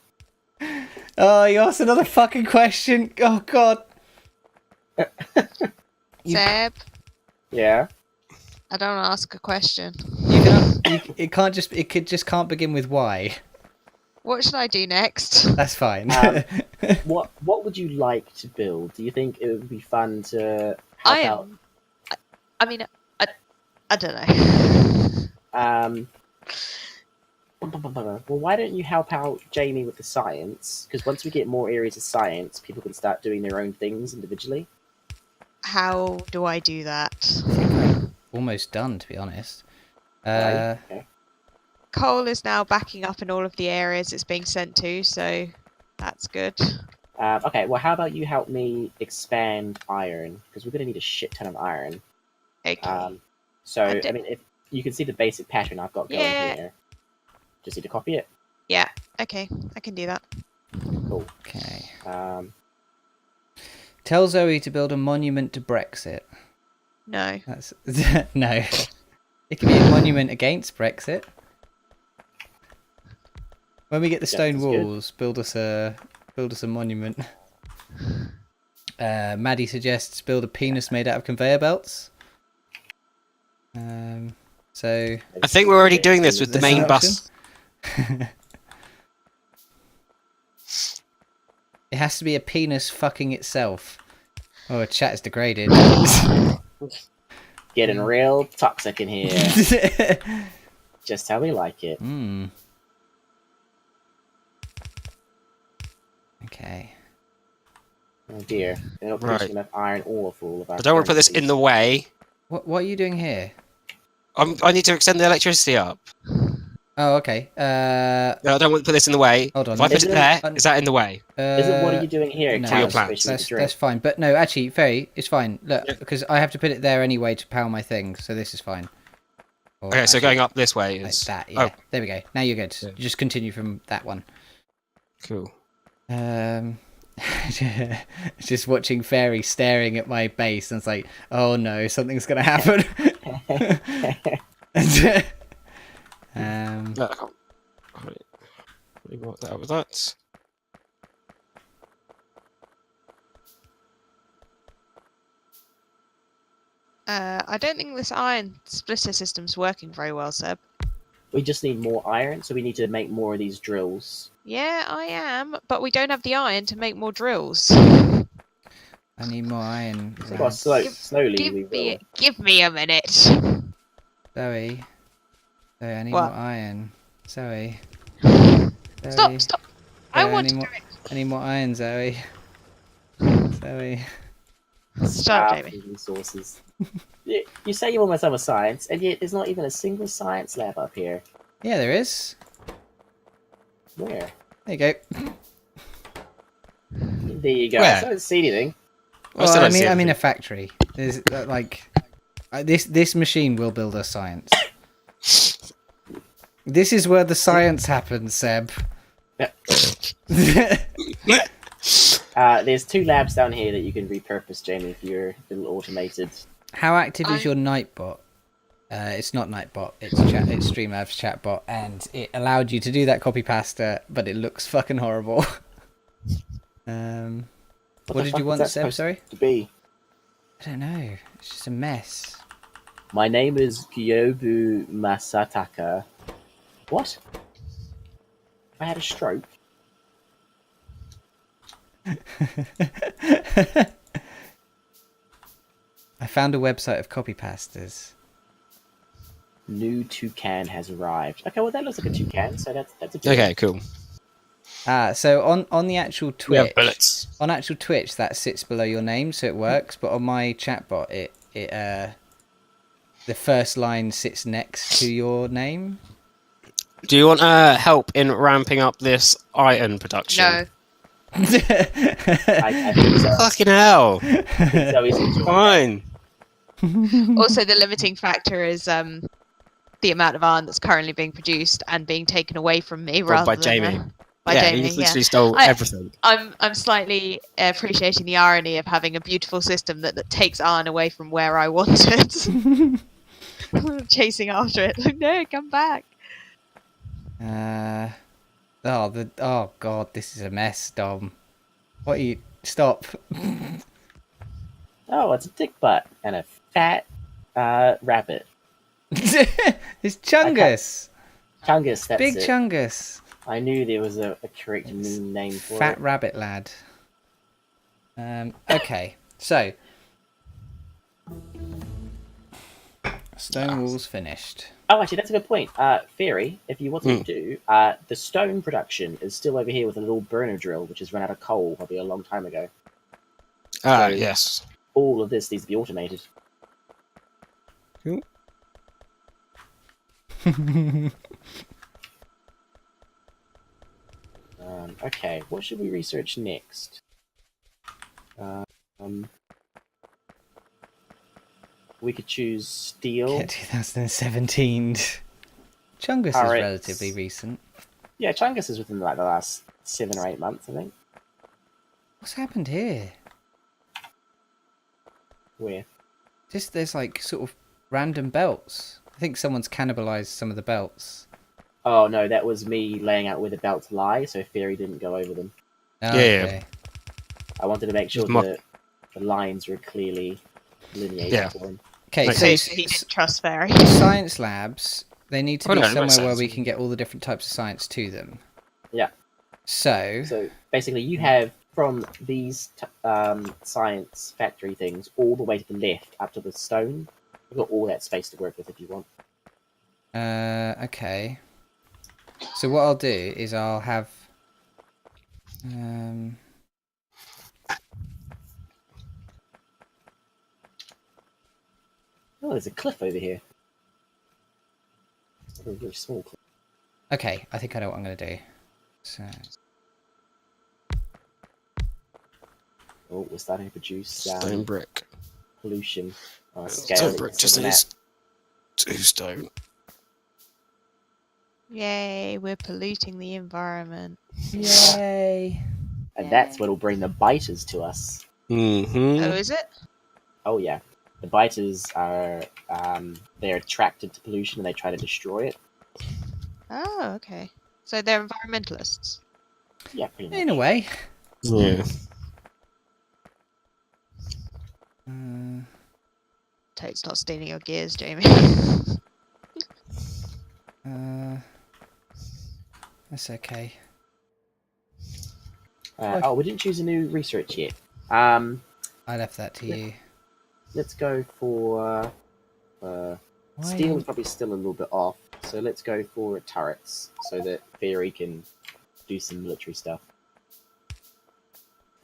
Oh, you asked another fucking question. Oh, God. You- Seb, Yeah. I don't ask a question. It can't begin with why. What should I do next? That's fine. What would you like to build? Do you think it would be fun to I help am. I mean, I don't know. out? Well, why don't you help out Jamie with the science? Because once we get more areas of science, people can start doing their own things individually. How do I do that? Almost done, to be honest. Right, okay. Coal is now backing up in all of the areas it's being sent to, so that's good. Okay, well, how about you help me expand iron? Because we're going to need a shit ton of iron. Okay. So, I d- I mean, if you can see the basic pattern I've got going Yeah. here. Just need to copy it. Yeah, okay, I can do that. Cool. Okay. Tell Zoe to build a monument to Brexit. No. That's no. It can be a monument against Brexit. When we get the Yeah, stone that's good. walls, build us a monument. Maddie suggests build a penis made out of conveyor belts. So I think we're already doing this with the This is main an bus. it has to be a penis fucking itself. Oh, chat is degraded. Getting real toxic in here. Just how we like it. Okay. Oh dear. They're not Right. producing enough iron ore for all of our I don't want to put this in the way. What are you doing here? I need to extend the electricity up. Oh, okay. No, I don't want to put this in the way. Hold on. If I put it Isn't- there, is that in the way? Isn't what are you doing here? no, For your Cows, plants. especially with the That's drink? fine. But no, actually, Ferry, it's fine. Look, Yeah. because I have to put it there anyway to power my thing, so this is fine. Or Okay, so actually, going up this way like is... that. Yeah. Oh, There we go. Now you're good. Yeah. Just continue from that one. cool. Just watching Fairy staring at my base, and it's like, oh no, something's gonna happen. No, I can't... Wait, what that was that? I don't think this iron splitter system's working very well, Seb. We just need more iron, so we need to make more of these drills. Yeah, I am, but we don't have the iron to make more drills. I need more iron. Well, slowly we will. Give me a minute. Zoe, I need What? more iron. Zoe. Stop! I want to do it. I need more iron, Zoe. Zoe. Stop, Jamie. Resources. You say you almost have a science, and yet there's not even a single science lab up here. Yeah, there is. Where? There you go. There you go. Where? I don't see anything. Well, still I don't see mean, I'm in a anything. factory. There's this machine will build us science. This is where the science happens, Seb. There's 2 labs down here that you can repurpose, Jamie, if you're a little automated. How active is your Nightbot? It's not Nightbot. It's Streamlabs chatbot, and it allowed you to do that copy pasta, but it looks fucking horrible. What did you want, Seb? Sorry. To be. I don't know. It's just a mess. My name is Kyobu Masataka. What? I had a stroke. I found a website of copy pastas. New toucan has arrived. Okay, well that looks like a toucan, so that's a Okay, cool. So on the actual We have Twitch, bullets. on actual Twitch, that sits below your name, so it works. But on my chatbot, it the first line sits next to your name. Do you want help in ramping up this iron production? No. I think so. Fucking hell. Zoe's enjoying Fine. Also, the limiting factor is the amount of iron that's currently being produced and being taken away from me Well, rather by than Jamie. by Yeah, Jamie. he literally stole everything. I'm slightly appreciating the irony of having a beautiful system that takes iron away from where I want it. Chasing after it. Like, no, come back. Oh god, this is a mess, Dom. What are you? Stop. Oh, it's a dick butt and a fat rabbit. It's Chungus. Chungus, that's Big it. Chungus. I knew there was a correct mean name for Fat it. rabbit lad. Okay, so stone walls finished. Oh, actually, that's a good point. Theory, if you wanted to do, the stone production is still over here with a little burner drill, which has run out of coal probably a long time ago. Ah, So- yes. All of this needs to be automated. Cool. Okay, what should we research next? We could choose steel. Yeah, 2017. Chungus is Alright. relatively recent. Yeah, Chungus is within like the last 7 or 8 months, I think. What's happened here? Where? Just there's like sort of random belts. I think someone's cannibalized some of the belts. Oh no, that was me laying out where the belts lie, so Fairy didn't go over them. Oh, Yeah. okay. I wanted to make sure Mo- that the lines were clearly delineated Yeah. for him. Okay, Makes so So he didn't trust Fairy. science labs, they need to Oh, be no, it makes somewhere where sense. we can get all the different types of science to them. Yeah. So, So basically, you have from these science factory things all the way to the left up to the stone. You've got all that space to work with if you want. okay. So what I'll do is I'll have Oh, there's a cliff over here. It's a very, very small cliff. okay, I think I know what I'm going to do. So, Oh, we're starting to produce Stone brick. pollution on a Stone scale. brick that's just on the needs map. 2 stone. Yay, we're polluting the environment. yay. And that's what'll bring the biters to us. Mm-hmm. Oh, is it? Oh yeah, the biters are they're attracted to pollution and they try to destroy it. Oh, okay. So they're environmentalists. Yeah, pretty much. In a way. Yeah. Toad's not stealing your gears, Jamie. That's okay. Oh, we didn't choose a new research yet. I left that to you. Let's go for steel is probably still a little bit off, so let's go for turrets so that Fairy can do some military stuff.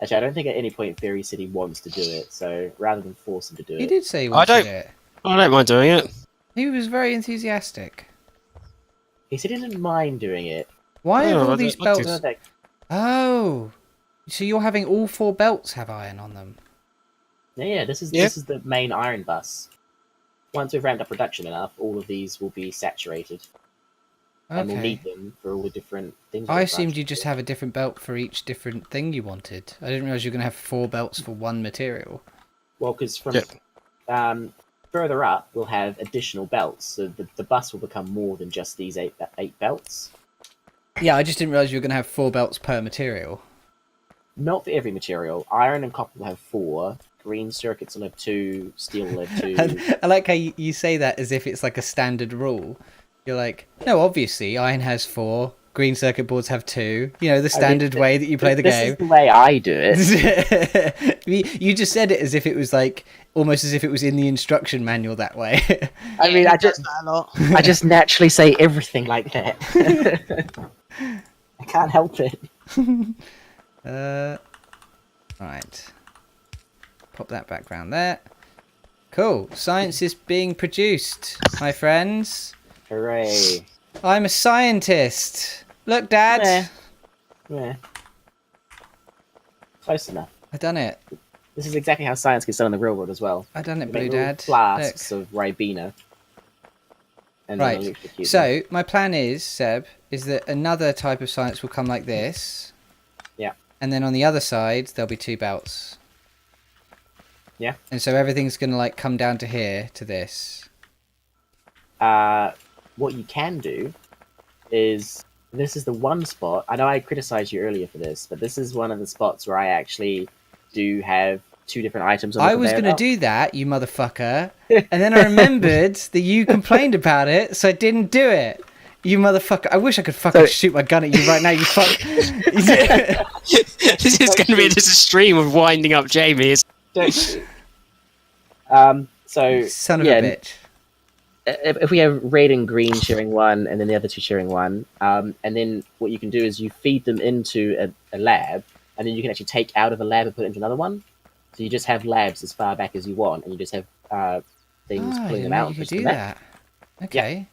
Actually, I don't think at any point Fairy said he wants to do it, so rather than force him to do He it, did say he wanted to do it. I don't mind doing it. He was very enthusiastic. he said he didn't mind doing it. Why have Oh, all I these don't like belts? to. Oh, so you're having all 4 belts have iron on them? Yeah, this is the main iron bus. Once we've ramped up production enough, all of these will be saturated. And we'll Okay. need them for all the different things. I assumed you just have a different belt for each different thing you wanted. I didn't realize you were going to have 4 belts for one material. Well, because from further up, we'll have additional belts, so the bus will become more than just these 8 belts. Yeah, I just didn't realize you were going to have 4 belts per material. Not for every material. Iron and copper will have 4. Green circuits will have 2. Steel will have 2. I like how you say that as if it's like a standard rule. You're like, no, obviously, iron has 4, green circuit boards have 2. You know, the standard way that you play the game. This is the way I do it. You just said it as if it was like, almost as if it was in the instruction manual that way. I mean, I just that a lot. I just naturally say everything like that. I can't help it. Right. Pop that background there. Cool. Science is being produced, my friends. Hooray. I'm a scientist. Look, Dad. Yeah. Close enough. I done it. This is exactly how science gets done in the real world as well. I done it, You Blue make little Dad. flasks Look. of Ribena. And then Right. electrocute them. So my plan is, Seb, is that another type of science will come like this. Yeah. And then on the other side, there'll be 2 belts. Yeah. And so everything's gonna like come down to here to this. What you can do is, this is the one spot, I know I criticized you earlier for this, but this is one of the spots where I actually do have 2 different items on the I was conveyor going to belt. do that, you motherfucker. And then I remembered that you complained about it, so I didn't do it. You motherfucker. I wish I could fucking shoot my gun at you right now, you fuck. This is going to be just a stream of winding up Jamie. Don't shoot. So, Son of yeah, a bitch. if we have red and green sharing 1, and then the other 2 sharing 1, and then what you can do is you feed them into a lab, and then you can actually take out of a lab and put it into another one. So you just have labs as far back as you want, and you just have things I pulling didn't them know out you and could pushing do them back. that. Okay.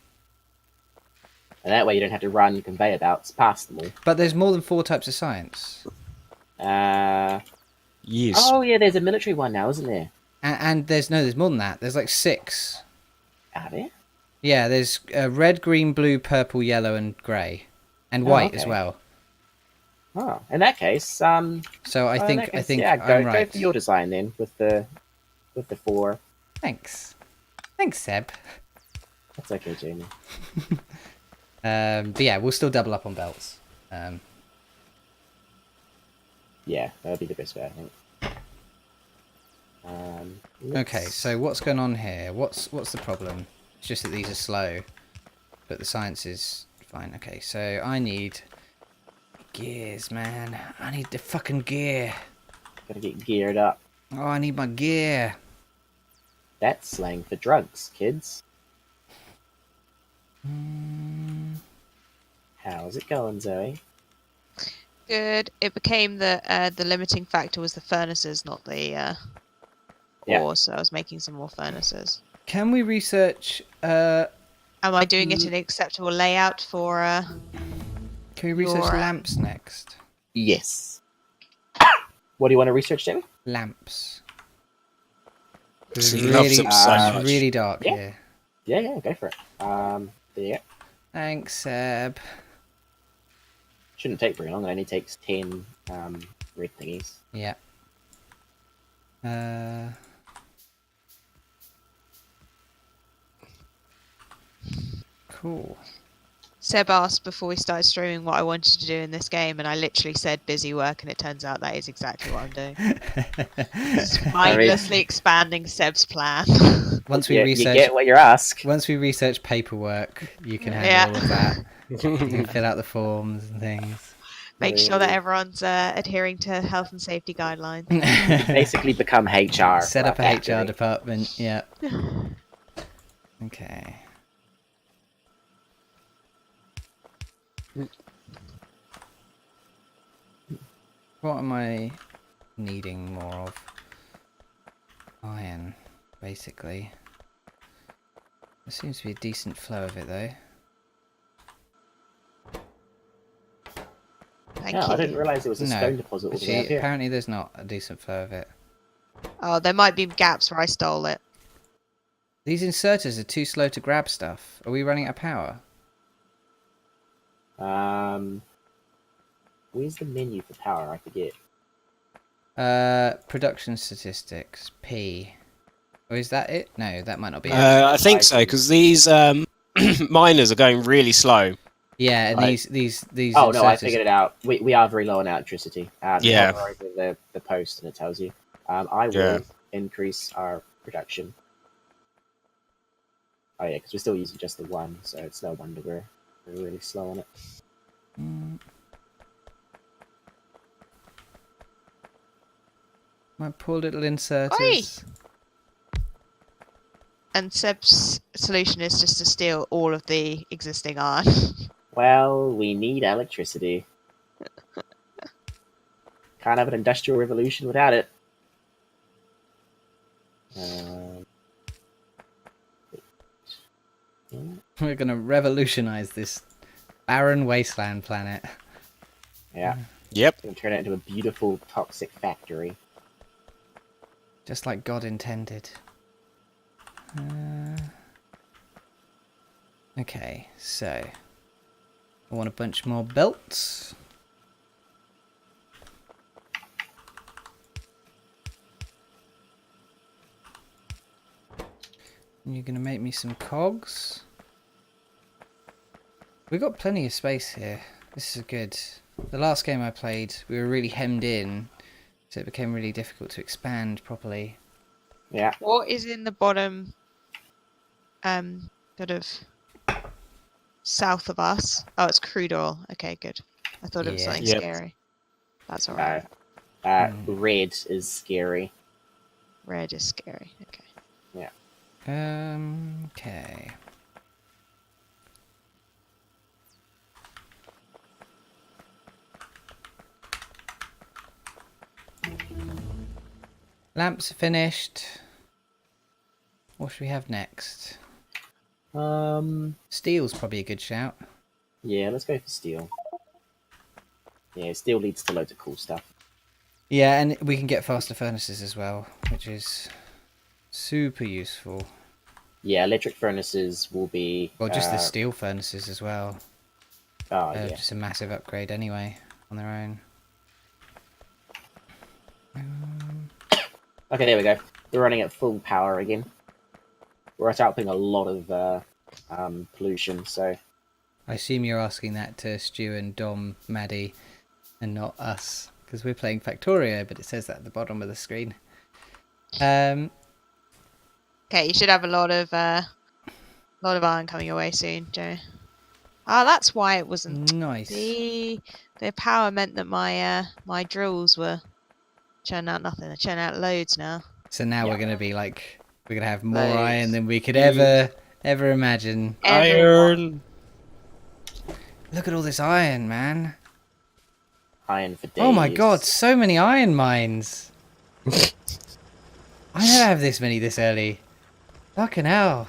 And that way you don't have to run conveyor belts past them all. But there's more than 4 types of science. Yes. Oh yeah, there's a military one now, isn't there? And there's more than that. There's like 6. Are there? Yeah, there's red, green, blue, purple, yellow, and grey. And white as okay. well. Oh, in that case, So I think yeah, I'm go right. for your design then with the 4. Thanks, Seb. That's okay, Jamie. But yeah, we'll still double up on belts. Yeah, that would be the best way, I think. Okay, so what's going on here? What's the problem? It's just that these are slow, but the science is fine. Okay, so I need gears, man. I need the fucking gear. Gotta get geared up. Oh, I need my gear. That's slang for drugs, kids. How's it going, Zoe? Good. It became the limiting factor was the furnaces, not the ore. So I was making some more furnaces. Can we research? Am I doing it in an acceptable layout for? Can we research lamps next? Yes. What do you want to research, Jamie? Lamps. So It's you love them so much. really dark Yeah. here. Yeah, go for it. There you go. Thanks, Seb. Shouldn't take very long. It only takes 10 red thingies. Yeah. Cool. Seb asked before we started streaming what I wanted to do in this game, and I literally said busy work, and it turns out that is exactly what I'm doing. Just mindlessly expanding Seb's plan. Once we you research, get what you ask. once we research paperwork, you can handle all of that. You can fill out the forms and things. Make sure that everyone's adhering to health and safety guidelines. Basically become HR. Set for up a factory. HR department. Yeah. Okay. What am I needing more of? Iron, basically. There seems to be a decent flow of it, though. Thank No, you. I didn't realise it was a stone deposit all the way up here. Apparently there's not a decent flow of it. Oh, there might be gaps where I stole it. These inserters are too slow to grab stuff. Are we running out of power? Where's the menu for power? I forget. Production statistics. P. Or is that it? No, that might not be it. I think so, because these miners are going really slow. Yeah, and Right. these Oh no, I inserters- figured it out. We are very low on electricity. Yeah. Hover over the post and it tells you. I will increase our production. Oh yeah, because we're still using just the one, so it's no wonder we're really slow on it. My poor little inserters. And Seb's solution is just to steal all of the existing iron. Well, we need electricity. Can't have an industrial revolution without it. We're gonna revolutionize this barren wasteland planet. Yeah. Yep. Gonna turn it into a beautiful toxic factory. Just like God intended. Okay, so I want a bunch more belts. And you're gonna make me some cogs. We've got plenty of space here. This is good. The last game I played, we were really hemmed in, so it became really difficult to expand properly. Yeah. What is in the bottom, sort of south of us? Oh, it's crude oil. Okay, good. I thought it was something Yep. scary. That's alright. Red is scary. Red is scary. Okay. Okay. Lamps are finished. What should we have next? Steel's probably a good shout. Yeah, let's go for steel. Yeah, steel leads to loads of cool stuff. Yeah, and we can get faster furnaces as well, which is super useful. Yeah, electric furnaces will be... Or just the steel furnaces as well. Oh, yeah. Just a massive upgrade anyway, on their own. Okay, there we go. We're running at full power again. We're outputting a lot of pollution, so... I assume you're asking that to Stu and Dom, Maddie, and not us, because we're playing Factorio, but it says that at the bottom of the screen. Okay, you should have a lot of iron coming your way soon, Joe. Oh, that's why it wasn't. Nice. The power meant that my my drills were churning out nothing. They're churning out loads now. So now Yeah. we're going to be like, we're going to have more Loads. iron than we could ever imagine. Iron. Look at all this iron, man. Iron for days. Oh my god, so many iron mines. I never have this many this early. Fucking hell.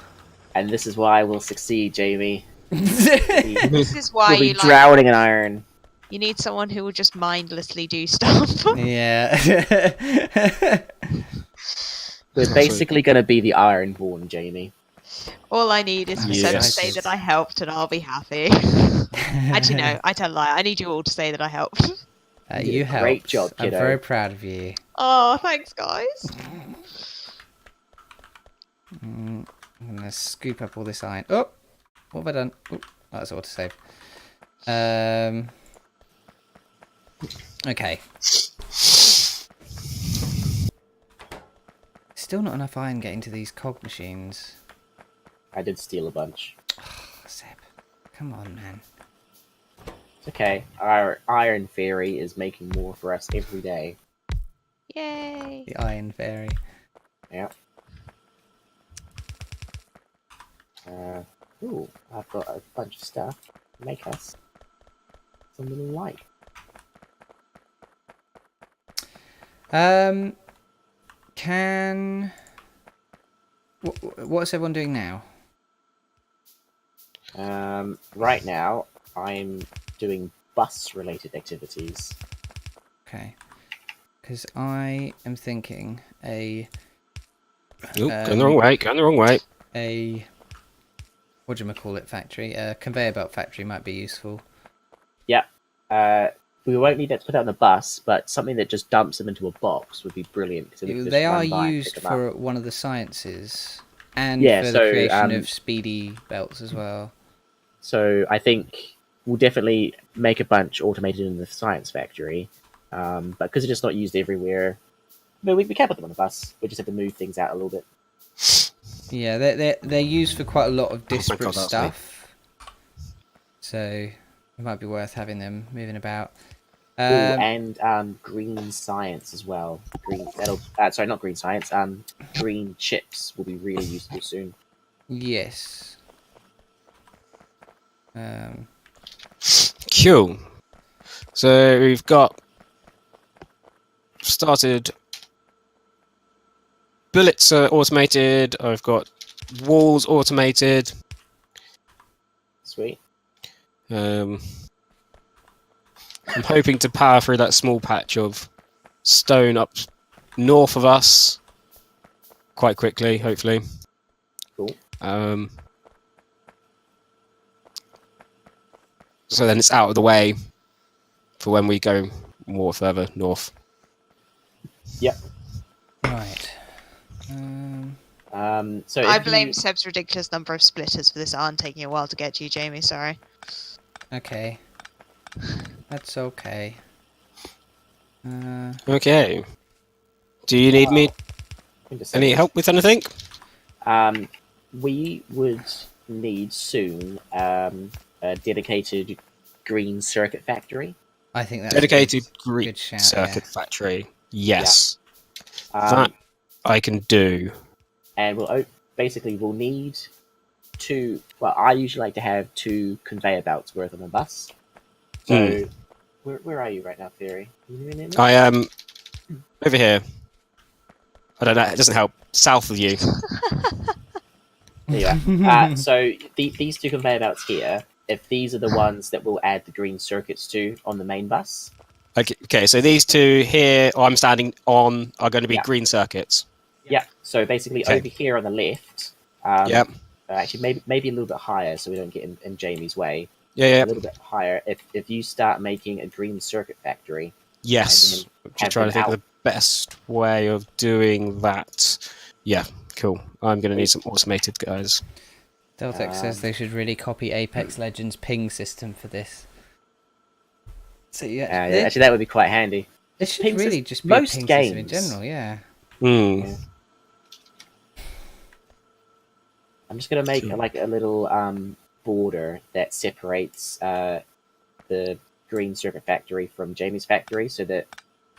And this is why we'll succeed, Jamie. This is why We'll be you like. drowning in iron. You need someone who will just mindlessly do stuff. Yeah. We're basically going to be the Ironborn, Jamie. All I need is for Seb to Yes. say that I helped, and I'll be happy. Actually, no, I tell a lie. I need you all to say that I helped. You did a helped. great job, I'm kiddo. very proud of you. Oh, thanks, guys. I'm going to scoop up all this iron. Oh! What have I done? Oh, that's autosave. Okay. Still not enough iron getting to these cog machines. I did steal a bunch. Seb, come on, man. It's okay. Our Iron Fairy is making more for us every day. Yay! The Iron Fairy. Yeah. Ooh, I've got a bunch of stuff to make us some little light. What's everyone doing now? Right now, I'm doing bus-related activities. Okay. Because I am thinking Going the wrong way. Going the wrong way. Whatchamacallit factory. A conveyor belt factory might be useful. Yeah. We won't need that to put it on the bus, but something that just dumps them into a box would be brilliant. They are used for one of the sciences and yeah, for the creation of speedy belts as well. So I think we'll definitely make a bunch automated in the science factory, but because they're just not used everywhere, but we can put them on the bus. We just have to move things out a little bit. Yeah, they're used for quite a lot of disparate stuff, so it might be worth having them moving about. And green science as well. Sorry, not green science. Green chips will be really useful soon. Yes. Cool. So we've got started. Bullets are automated. I've got walls automated. Sweet. I'm hoping to power through that small patch of stone up north of us quite quickly, hopefully. Cool. So then it's out of the way for when we go more further north. Yep. Right. So I blame Seb's ridiculous number of splitters for this aren't taking a while to get to you, Jamie. Sorry. Okay. That's okay. Okay. Do you need me? Any help with anything? We would need soon a dedicated green circuit factory. I think that's dedicated good, green good shout, circuit factory. Yes, yeah. that I can do. And we'll need two. Well, I usually like to have 2 conveyor belts worth on a bus. So, where are you right now, Theory? I am over here. I don't know. It doesn't help. South of you. Yeah. So these 2 conveyor belts here, if these are the ones that we'll add the green circuits to on the main bus. Okay. So these 2 here, I'm standing on, are going to be green circuits. Yeah. So basically, over here on the left. Yep. Actually, maybe a little bit higher, so we don't get in Jamie's way. Yeah. A little bit higher. If you start making a green circuit factory. Yes. I'm just trying to think of the best way of doing that. Yeah. Cool. I'm going to need some automated guys. Deltex says they should really copy Apex Legends ping system for this. So actually, that would be quite handy. It should really just be most a ping games system in general, yeah. Yeah. I'm just gonna make like a little border that separates the green circuit factory from Jamie's factory, so that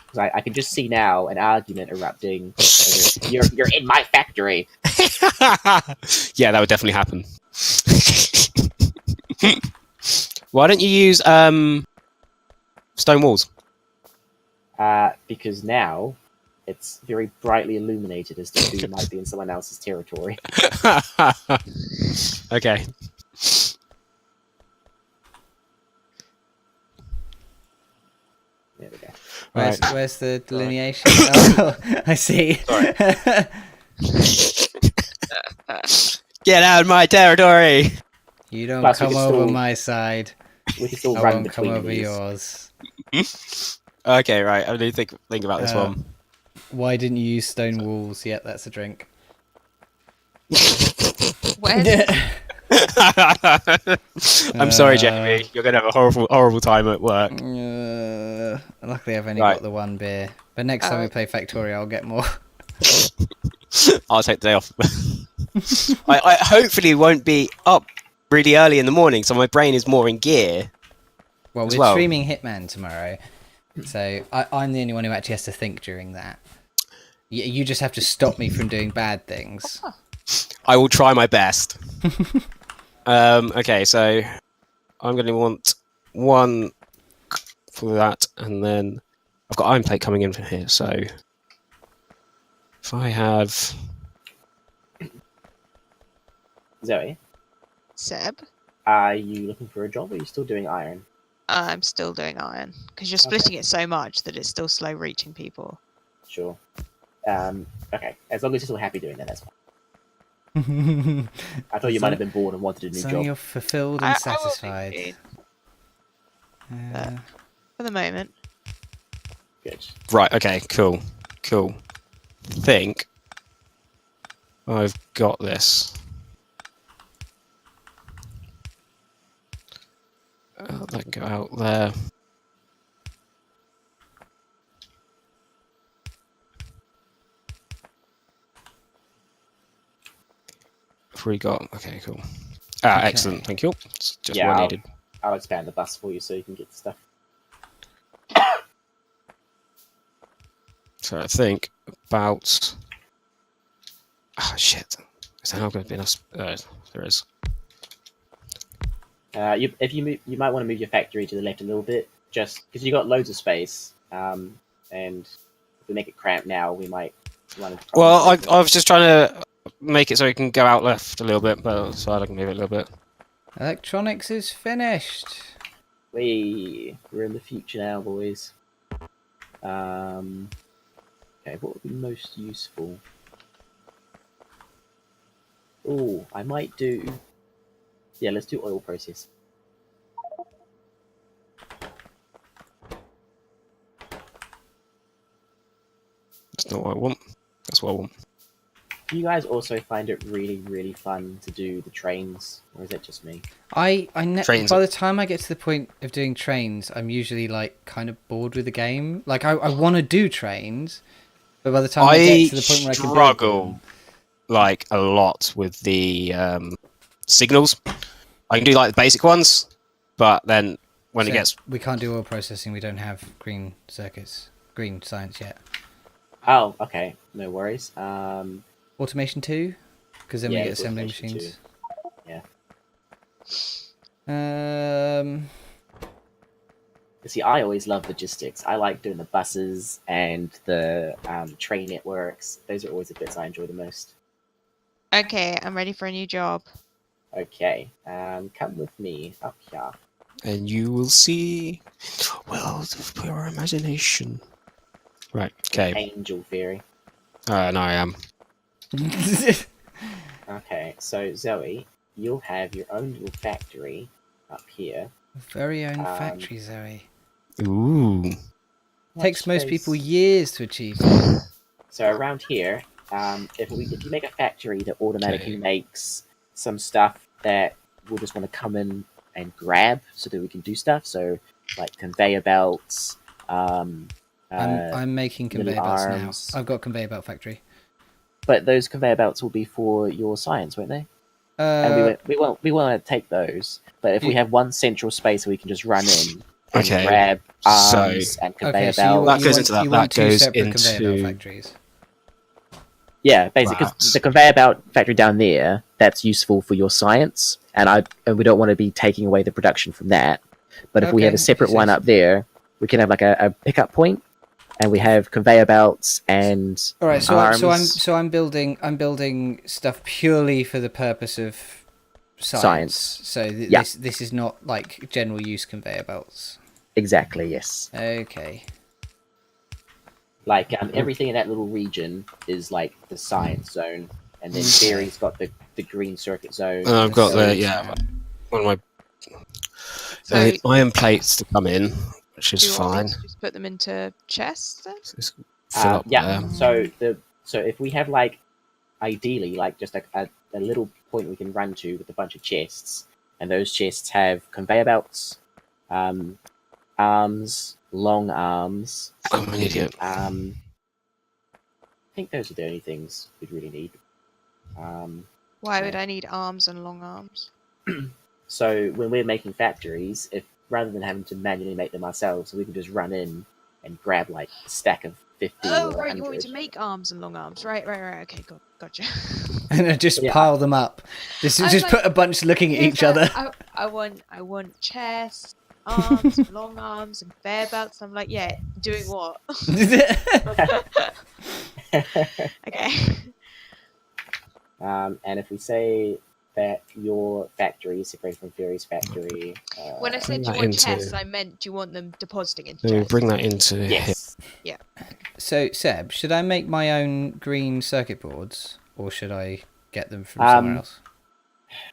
because I can just see now an argument erupting. You're in my factory. Yeah, that would definitely happen. Why don't you use stone walls? Because now it's very brightly illuminated as to who might be in someone else's territory. Okay. There we go. Where's the delineation? Oh, I see. Get out of my territory! You don't Plus, come over my side. We can still I run won't come between over these. yours. Okay, right. I need to think about this one. Why didn't you use stone walls? Yet that's a drink. Where's I'm sorry, Jamie. You're gonna have a horrible time at work. Luckily, I've only got the one beer. But next time we play Factorio, I'll get more. I'll take the day off. I hopefully won't be up really early in the morning, so my brain is more in gear. Well, we're streaming Hitman tomorrow, so I'm the only one who actually has to think during that. You just have to stop me from doing bad things. I will try my best. Okay, so I'm going to want one for that, and then I've got iron plate coming in from here, so if I have... Zoe? Seb? Are you looking for a job, or are you still doing iron? I'm still doing iron, because you're splitting it so much that it's still slow reaching people. Sure. Okay, as long as you're still happy doing that, that's fine. I thought you might have been bored and wanted a new job. You're fulfilled and satisfied. For the moment. Good. Right, okay, cool. Think I've got this. That can go out there. We got okay, cool. Excellent, thank you. It's just what I needed. I'll expand the bus for you so you can get the stuff. So I think about shit. Is there not going to be enough? There is. You might want to move your factory to the left a little bit, just because you got loads of space. And if we make it cramped now, we might run into problems. Well, I was just trying to make it so it can go out left a little bit, but so I can move it a little bit. Electronics is finished. We're in the future now, boys. Okay, what would be most useful? Oh, I might do... Yeah, let's do oil process. That's not what I want. That's what I want. Do you guys also find it really, really fun to do the trains, or is it just me? By the time I get to the point of doing trains, I'm usually like kind of bored with the game. Like I want to do trains, but by the time I get to the point where I can struggle like a lot with the signals. I can do like the basic ones, but then when it gets... We can't do oil processing, we don't have green circuits, green science yet. Oh, okay. No worries. Automation 2? Because then we get assembly machines. 2. Yeah. See, I always love logistics. I like doing the buses and the train networks. Those are always the bits I enjoy the most. Okay, I'm ready for a new job. Okay, come with me up here. And you will see world of pure imagination. Right, okay. Angel Fairy. No, I am. Okay, so Zoe, you'll have your own little factory up here. Very own factory, Zoe. Ooh. Takes most people years to achieve. So around here, if you make a factory that automatically makes some stuff that we'll just want to come in and grab so that we can do stuff. So like conveyor belts. I'm making conveyor belts now. I've got a conveyor belt factory. But those conveyor belts will be for your science, won't they? And we want to take those. But if we have one central space where we can just run in and grab arms and conveyor belts. That goes into that. That goes into conveyor belt factories. Yeah, basically, because the conveyor belt factory down there, that's useful for your science, and we don't want to be taking away the production from that. But if we have a separate one up there, we can have like a pickup point, and we have conveyor belts and arms. So I'm building stuff purely for the purpose of science. So this is not like general use conveyor belts. Exactly. Yes. Okay. Like everything in that little region is like the science zone, and then Fairy's got the green circuit zone. I've got one of my iron plates to come in, which is fine. Just put them into chests then? There. So if we have like ideally like just a a little point we can run to with a bunch of chests, and those chests have conveyor belts, arms, long arms. I'm an idiot. I think those are the only things we'd really need. Why would I need arms and long arms? So when we're making factories, if rather than having to manually make them ourselves, we can just run in and grab like a stack of 50 Oh, or right, 100. you want me to make arms and long arms. Right. Okay, gotcha. And just Yeah. pile them up. Just like, put a bunch looking at each other. I want chests, arms, long arms, and conveyor belts. I'm like, yeah, doing what? Okay. And if we say that your factory is separated from Fury's factory, When I said do you that want into- chests, I meant do you want them depositing into So chests? bring that into here. yes, So, Seb, should I make my own green circuit boards, or should I get them from somewhere else?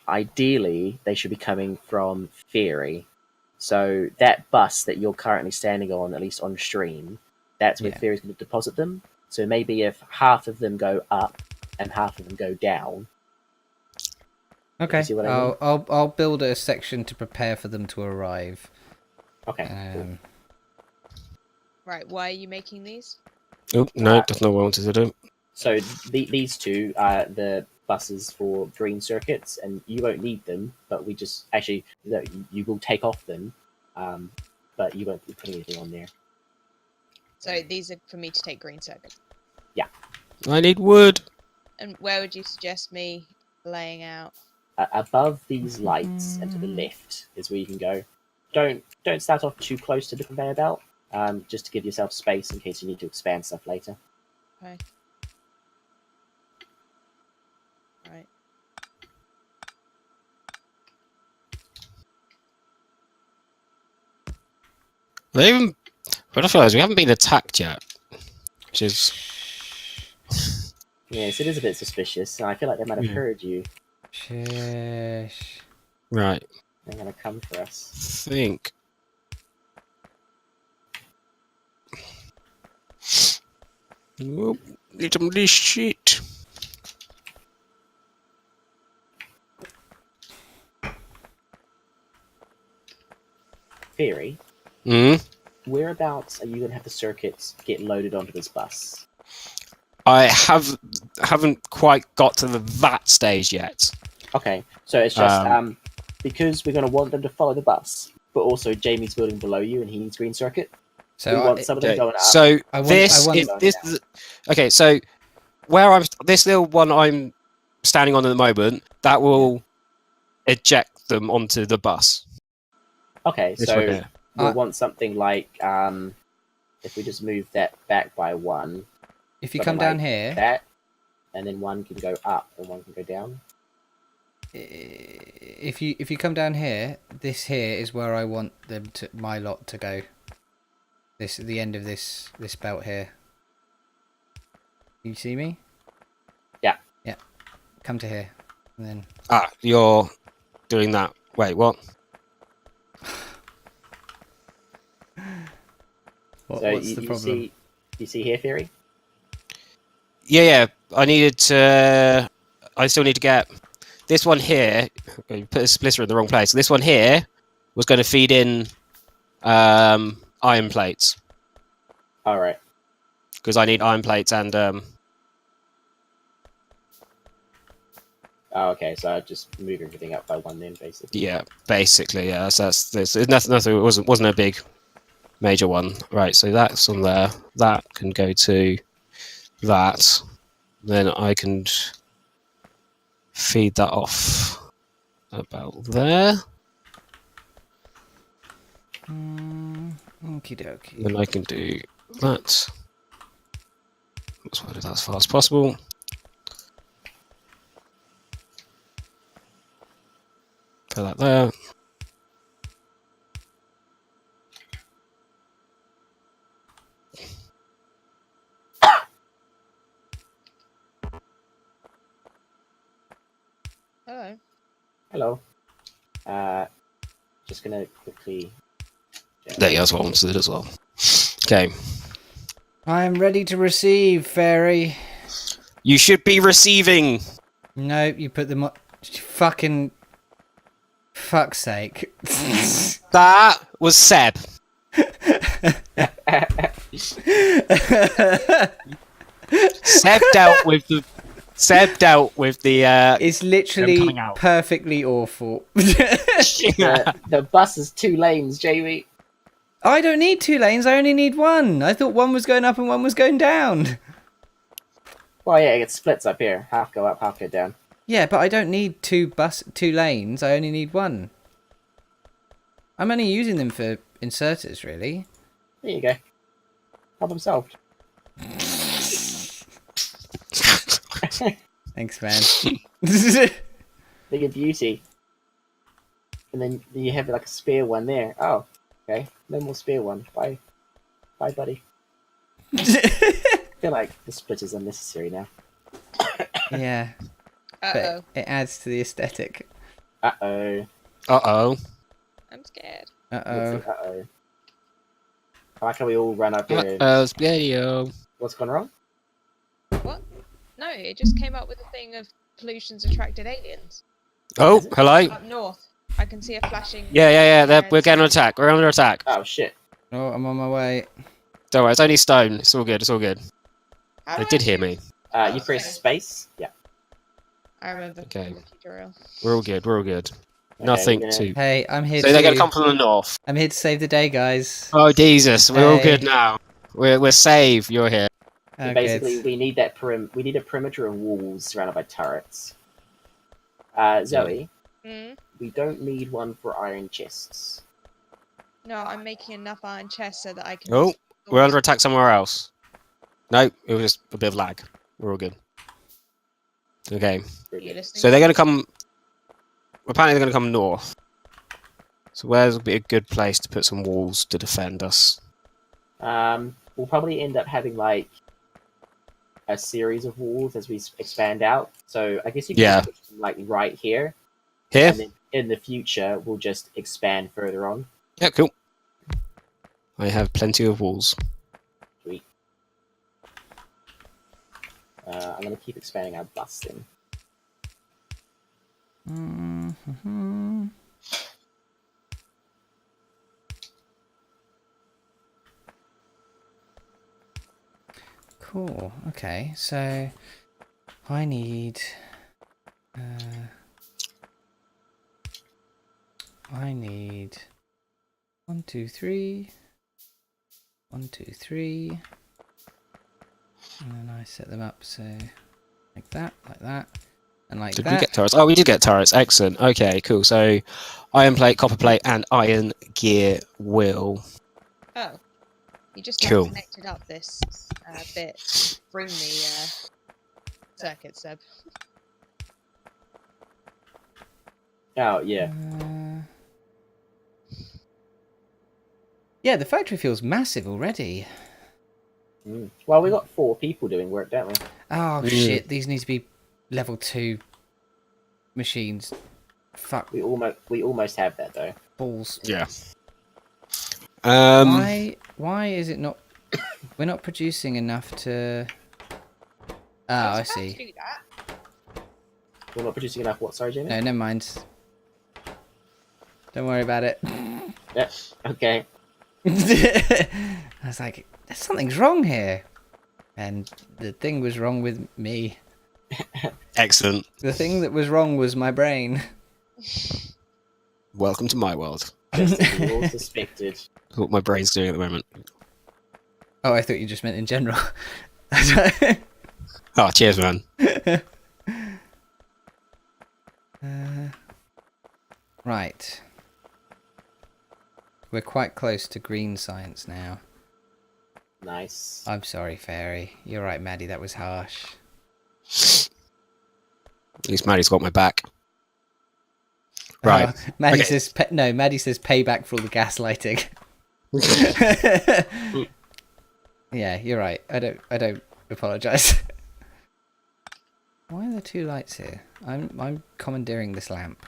ideally they should be coming from Fury. So that bus that you're currently standing on, at least on stream, that's where Yeah. Fury's going to deposit them. So maybe if half of them go up and half of them go down. Okay, see what I mean? I'll build a section to prepare for them to arrive. Okay. Cool. Right, why are you making these? Oh, no, that's not what I wanted to do. So these two are the buses for green circuits, and you won't need them, but we just actually you will take off them, but you won't be putting anything on there. So these are for me to take green circuit. I need wood. And where would you suggest me laying out? Above these lights and to the left is where you can go. Don't start off too close to the conveyor belt, just to give yourself space in case you need to expand stuff later. Okay. Right. They even, but I realize we haven't been attacked yet, which is Yes, it is a bit suspicious. I feel like they might have Yeah. heard you. Shush. right. They're gonna come for us. Think. Nope. Need some of this shit. Theory, Hmm. whereabouts are you gonna have the circuits get loaded onto this bus? I haven't quite got to that stage yet. Okay, so it's just because we're gonna want them to follow the bus, but also Jamie's building below you and he needs green circuit. So we want some of them going up. So I want- this, I want- if this, okay. So where this little one I'm standing on at the moment, that will eject them onto the bus. Okay, This so one here. we'll want something like if we just move that back by one, if you something come down like here, that, and then one can go up and one can go down. if you come down here, this here is where I want my lot to go. This the end of this belt here. You see me? Yeah. Yeah. Come to here, and then You're doing that. Wait, what? what's So the you problem? see here, Theory? Yeah. I needed to. I still need to get this one here. Okay, you put a splitter in the wrong place. This one here was going to feed in iron plates All right. because I need iron plates and Oh, okay, so I just move everything up by one then, basically. yeah, basically yeah. So that's this. Nothing. It wasn't a big major one, right? So that's on there. That can go to that. Then I can feed that off about there. Okie dokie. Then I can do that. Let's do that as fast as possible. Put that there. Hello. Hello. Just gonna quickly. There you go, that's what I wanted as well. Okay. I am ready to receive, fairy. You should be receiving. No, you put them on. Fucking. Fuck's sake. That was Seb. Seb dealt with the. It's them literally coming out. perfectly awful. The bus is 2 lanes, Jamie. I don't need 2 lanes. I only need 1. I thought one was going up and one was going down. Well, yeah, it splits up here. Half go up, half go down. Yeah, but I don't need 2 lanes. I only need 1. I'm only using them for inserters, really. There you go. Problem solved. Thanks, man. Look at beauty. And then you have like a spare one there. Oh, okay. No more spare one. Bye. Bye, buddy. I feel like the split is unnecessary now. Yeah. Uh-oh. But it adds to the aesthetic. Uh-oh. Uh-oh. I'm scared. Uh-oh. Uh-oh. I like how we all run up here. Video. What's gone wrong? What? No, it just came up with a thing of pollution's attracted aliens. Oh, hello. Up north. I can see a flashing... Yeah. red We're getting under attack. We're under attack. Oh, shit. Oh, I'm on my way. Don't worry, it's only stone. It's all good. It's all good. How They do did I- hear me. You press space? Yeah. I remember Okay. the tutorial. We're all good. We're all good. Okay, Nothing we're gonna- to. Hey, I'm here So they're going to come from the north. I'm here to save the day, guys. Oh Jesus, we're all Hey. good now. We're saved. You're here. Oh, Basically, good. we need that we need a perimeter of walls surrounded by turrets. Zoe, Mm? we don't need one for iron chests. No, I'm making enough iron chests so that I can... Oh, we're under attack somewhere else. No, it was just a bit of lag. We're all good. Okay, Are you listening? so they're going to come. Apparently, they're going to come north. So where's would be a good place to put some walls to defend us? We'll probably end up having like a series of walls as we expand out. So I guess you can Yeah. put them, like right here, Here? and then in the future we'll just expand further on. Yeah, cool. I have plenty of walls. Sweet. I'm gonna keep expanding our bus then. Mm-hmm. Cool. Okay, so I need. I need 1, 2, 3. 1, 2, 3. And then I set them up so like that, and like Did that. we get turrets? Oh, we did get turrets. Excellent. Okay, cool. So, iron plate, copper plate, and iron gear wheel. Oh. You just Cool. connected up this bit. Bring the circuit, Seb. Oh yeah. Yeah, the factory feels massive already. Well, we got 4 people doing work, don't we? Oh shit! These need to be level 2 machines. Fuck We almost have that though. balls. Yeah. Why is it not? We're not producing enough to. Oh, I was about to see. do that. We're not producing enough. What? Sorry, Jamie. No, never mind. Don't worry about it. Yeah. Okay. I was like, something's wrong here, and the thing was wrong with me. Excellent. The thing that was wrong was my brain. Welcome to my world. Just as we all suspected. That's what my brain's doing at the moment. Oh, I thought you just meant in general. Oh, cheers, man. Right. We're quite close to green science now. Nice. I'm sorry, Fairy. You're right, Maddie. That was harsh. At least Maddie's got my back. Right. Maddie Okay. says Maddie says payback for all the gaslighting. Yeah, you're right. I don't apologize. Why are there 2 lights here? I'm commandeering this lamp.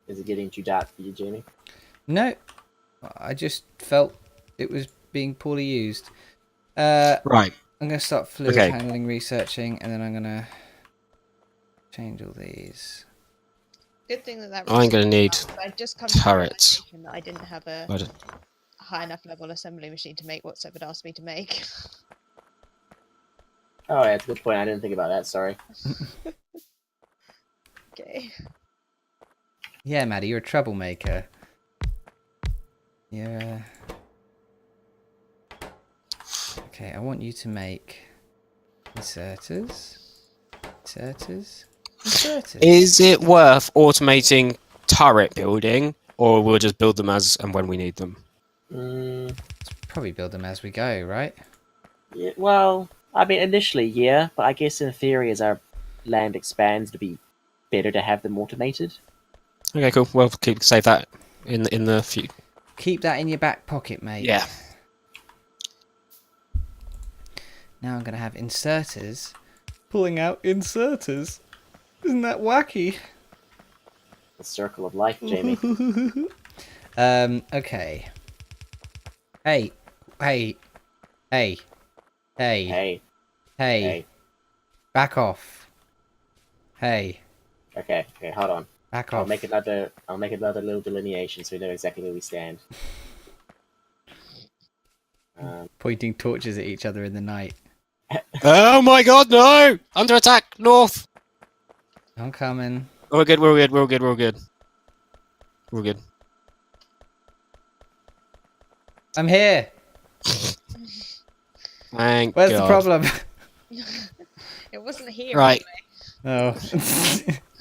Is it getting too dark for you, Jamie? No, I just felt it was being poorly used. Right. I'm going to start fluid Okay. handling researching, and then I'm going to change all these. Good thing that I'm gonna need I just come turrets. to the realization that I didn't have a high enough level assembly machine to make what Seb had asked me to make. Oh, yeah, that's a good point. I didn't think about that. Sorry. Okay. Yeah, Maddie, you're a troublemaker. Yeah. Okay, I want you to make inserters. Is it worth automating turret building, or we'll just build them as and when we need them? Probably build them as we go, right? Yeah, well, I mean, initially, yeah, but I guess in theory, as our land expands, it'd be better to have them automated. Okay, cool. Well, save that in the few. Keep that in your back pocket, mate. Yeah. Now I'm going to have inserters pulling out inserters. Isn't that wacky? The circle of life, Jamie. Okay. Hey. Back off. Hey. Okay, hold on. Back I'll off. make another little delineation so we know exactly where we stand. Pointing torches at each other in the night. Oh my God, no! Under attack, north. I'm coming. We're good. I'm here. Thank Where's God. the problem? It wasn't here. Right. Oh.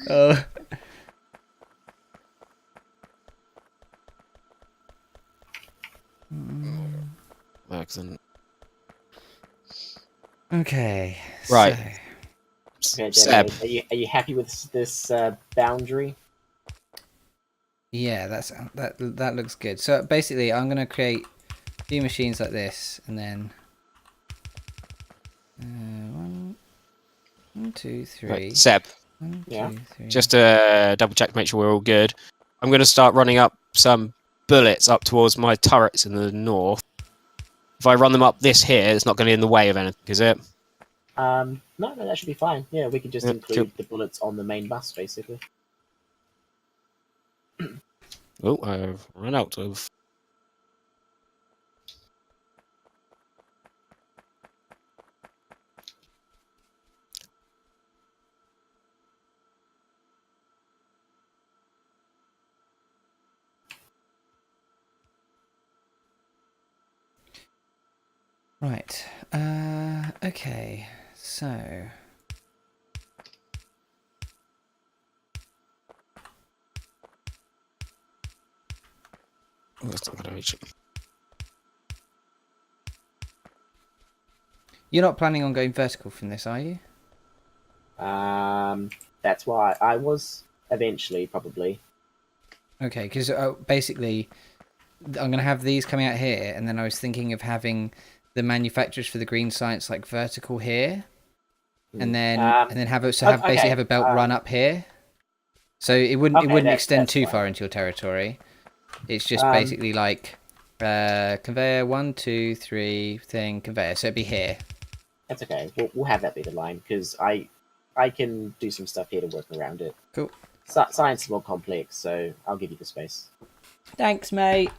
Oh. Excellent. Okay. Right. Okay, Seb. Jamie, are you happy with this boundary? Yeah, that looks good. So basically, I'm gonna create a few machines like this, and then one, two, three. Right. Seb, One, Yeah. two, three. just to double check, make sure we're all good. I'm going to start running up some bullets up towards my turrets in the north. If I run them up this here, it's not going to be in the way of anything, is it? No, that should be fine. Yeah, we can just Yeah, include cool. the bullets on the main bus, basically. Oh, I've run out of. Right. Okay. So. Oh, that's not going to reach it. You're not planning on going vertical from this, are you? That's why I was eventually, probably. Okay, because basically, I'm going to have these coming out here, and then I was thinking of having the manufacturers for the green science like vertical here, and then basically have a belt run up here. So it wouldn't extend too far into your territory. It's just basically like conveyor 1, 2, 3 thing conveyor. So it'd be here. That's okay. We'll have that be the line because I can do some stuff here to work around it. Cool. Science is more complex, so I'll give you the space. Thanks, mate.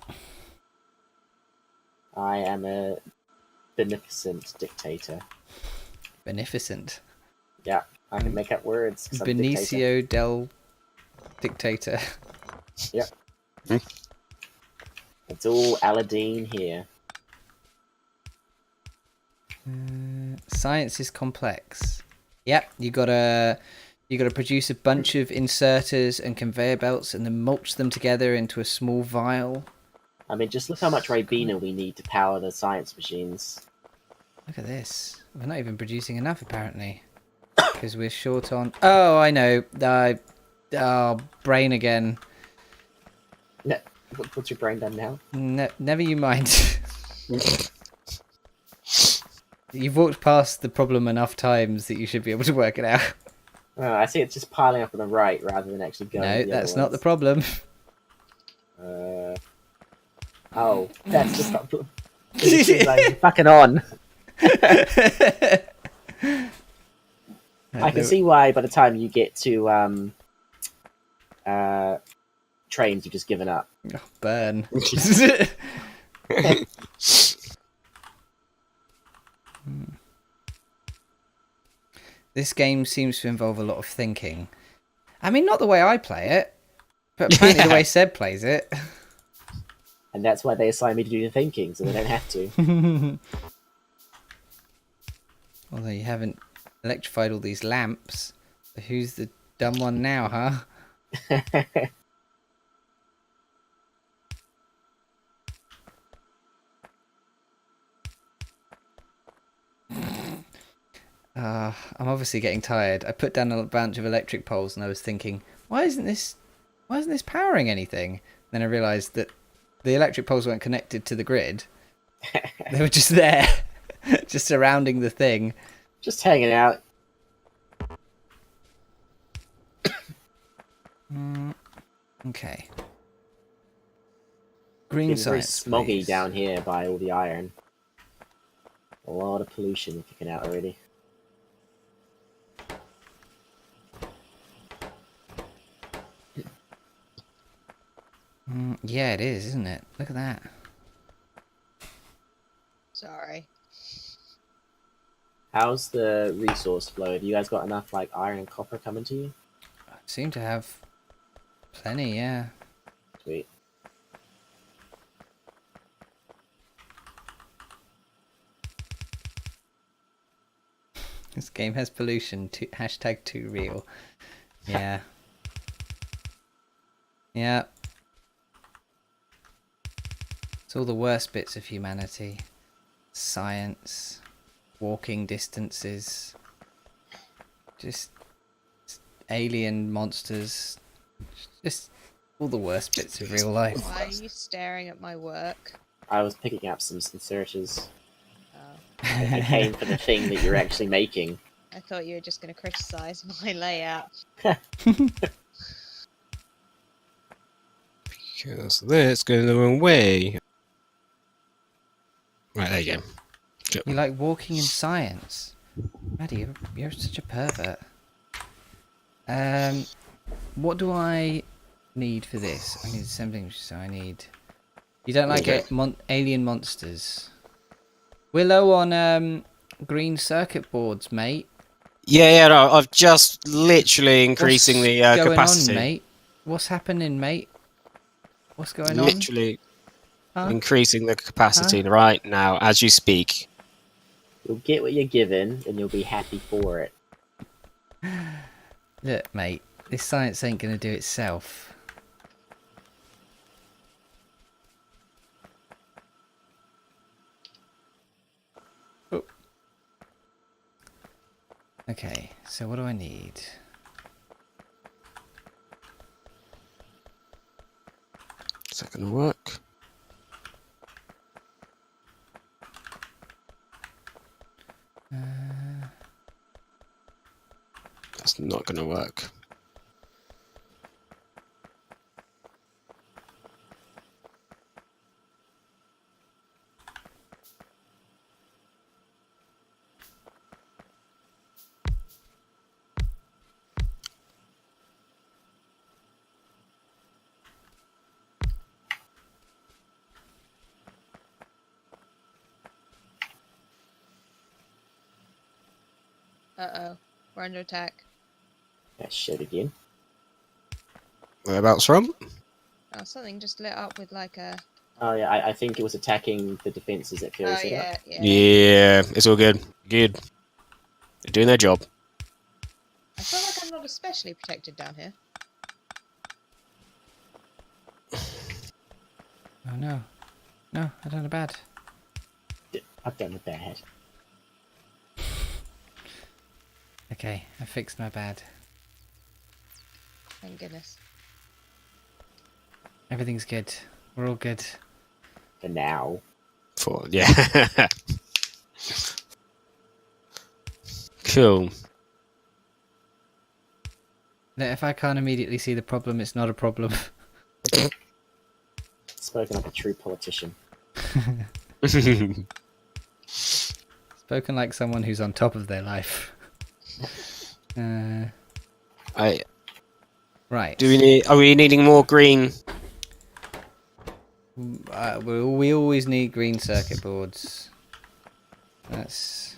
I am a beneficent dictator. Beneficent. Yeah, I can make up words. 'Cause I'm a dictator. Benicio del Dictator. Yep. It's all Aladdin here. Science is complex. Yep, you gotta produce a bunch of inserters and conveyor belts, and then mulch them together into a small vial. I mean, just look how much Ribena we need to power the science machines. Look at this. We're not even producing enough, apparently, because we're short on. Oh, I know. Brain again. No, what's your brain done now? Never you mind. You've walked past the problem enough times that you should be able to work it out. Oh, I see it's just piling up on the right rather than actually going. No, that's not the problem. Oh, that's just not. Like, fucking on. I can see why by the time you get to trains, you've just given up. Oh, burn. This game seems to involve a lot of thinking. I mean, not the way I play it, but apparently the way Seb plays it. And that's why they assign me to do the thinking, so they don't have to. Although you haven't electrified all these lamps. So who's the dumb one now, huh? I'm obviously getting tired. I put down a bunch of electric poles and I was thinking, why isn't this powering anything? Then I realised that the electric poles weren't connected to the grid. They were just there, just surrounding the thing. Just hanging out. Okay. Green It's very science, smoggy please. down here by all the iron. A lot of pollution kicking out already. Yeah, it is, isn't it? Look at that. Sorry. How's the resource flow? Have you guys got enough like iron and copper coming to you? I seem to have plenty, yeah. Sweet. This game has pollution. Hashtag too real. Yeah. Yeah. It's all the worst bits of humanity. Science. Walking distances. Just alien monsters. Just all the worst bits of real life. Why are you staring at my work? I was picking up some searches. Oh, I came for the thing that you're actually making. I thought you were just going to criticize my layout. Because that's going the wrong way. Right, there you go. You like walking in science. Maddie, you're such a pervert. What do I need for this? I need assembling, so I need... You don't like it? Alien monsters. We're low on green circuit boards, mate. Yeah, no, I've just literally increasing the What's going capacity. on, mate? What's happening, mate? What's going on? Literally Huh? increasing the capacity right now as you speak. You'll get what you're given, and you'll be happy for it. Look, mate, this science ain't gonna do itself. Oh. Okay, so what do I need? Is that going to work? That's not going to work. Uh-oh. We're under attack. That shit again. Whereabouts from? Oh, something just lit up with like a... Oh yeah, I think it was attacking the defenses that Fury Oh, set up. yeah. Yeah, it's all good. Good. They're doing their job. I feel like I'm not especially protected down here. Oh no. No, I done a bad. I've done a bad. Okay, I fixed my bad. Thank goodness. Everything's good. We're all good. For now. Yeah. Cool. Look, if I can't immediately see the problem, it's not a problem. Spoken like a true politician. Spoken Spoken like someone who's on top of their life. Right. Are we needing more green? We always need green circuit boards. That's...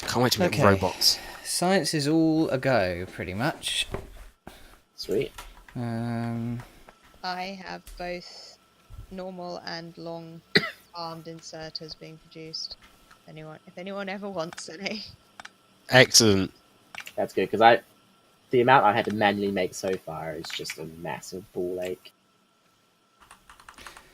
Can't wait to make Okay. robots. Science is all a go, pretty much. Sweet. I have both normal and long armed inserters being produced. If anyone ever wants any. Excellent. That's good, because the amount I had to manually make so far is just a massive ball ache.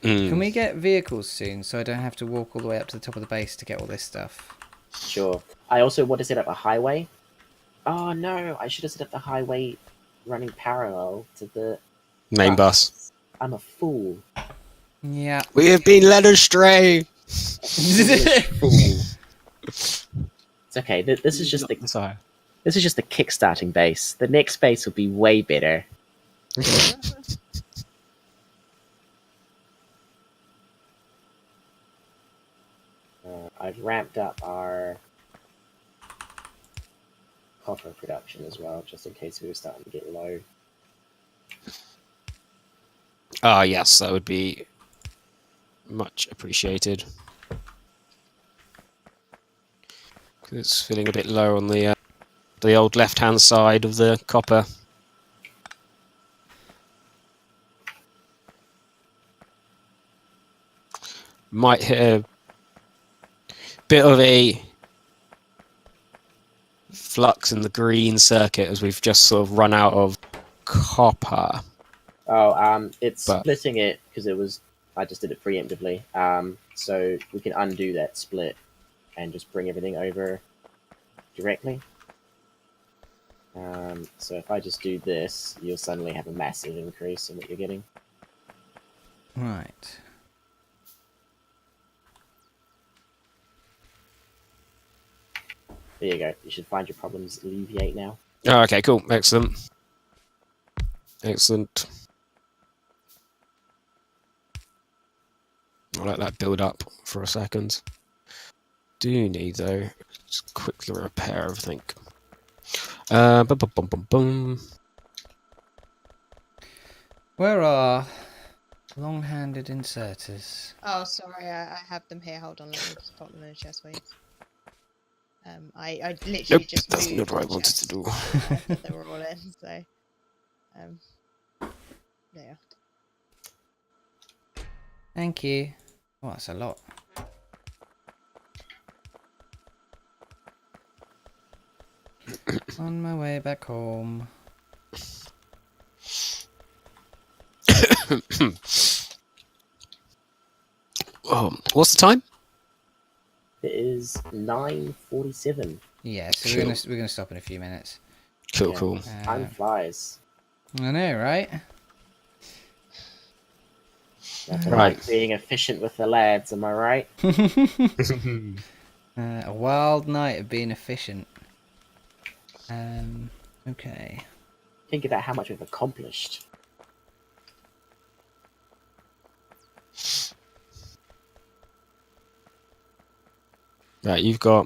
Can we get vehicles soon so I don't have to walk all the way up to the top of the base to get all this stuff? Sure. I also want to set up a highway. Oh no, I should have set up the highway running parallel to the Main bus. I'm a fool. Yeah. We have been led astray. Fool. It's okay. This is just the kickstarting base. The next base will be way better. I've ramped up our copper production as well, just in case we were starting to get low. Ah, yes, that would be much appreciated. It's feeling a bit low on the old left-hand side of the copper. Might hit a bit of a flux in the green circuit as we've just sort of run out of copper. Oh, it's splitting it because I just did it preemptively. So we can undo that split and just bring everything over directly. So if I just do this, you'll suddenly have a massive increase in what you're getting. Right. There you go. You should find your problems alleviate now. Oh, okay, cool. Excellent. Excellent. I'll let that build up for a second. Do need, though, just quickly repair everything. Bum, bum, bum, bum, bum. Where are long-handed inserters? Oh, sorry, I have them here. Hold on, let me just pop them in a chest, please. I literally Nope, just that's moved not what I the wanted to chest. do. They were all in, so yeah. Thank you. Oh, that's a lot. On my way back home. What's the time? It is 9:47. Yeah, so Cool. we're gonna stop in a few minutes. Cool, Yeah. cool. Time flies. I know, right? Nothing Right. like being efficient with the lads, am I right? A wild night of being efficient. Okay. Think about how much we've accomplished. Right, you've got...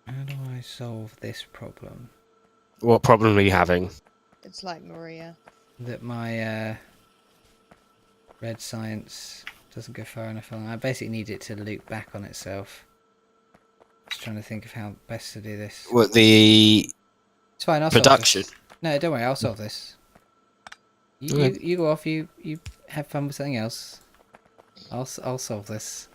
How do I solve this problem? What problem are you having? It's like Maria. That my red science doesn't go far enough along. I basically need it to loop back on itself. Just trying to think of how best to do this. What, the It's fine, I'll production? solve this. No, don't worry, I'll solve this. Okay. You go off, you have fun with something else. I'll solve this.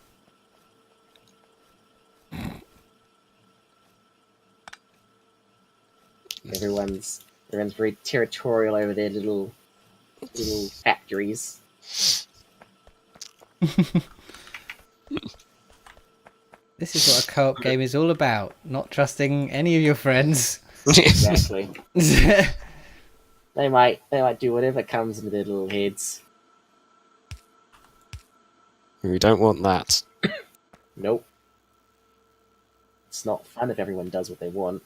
Everyone's very territorial over their little factories. This is what a co-op game is all about. Not trusting any of your friends. Exactly. They might do whatever comes into their little heads. We don't want that. Nope. It's not fun if everyone does what they want.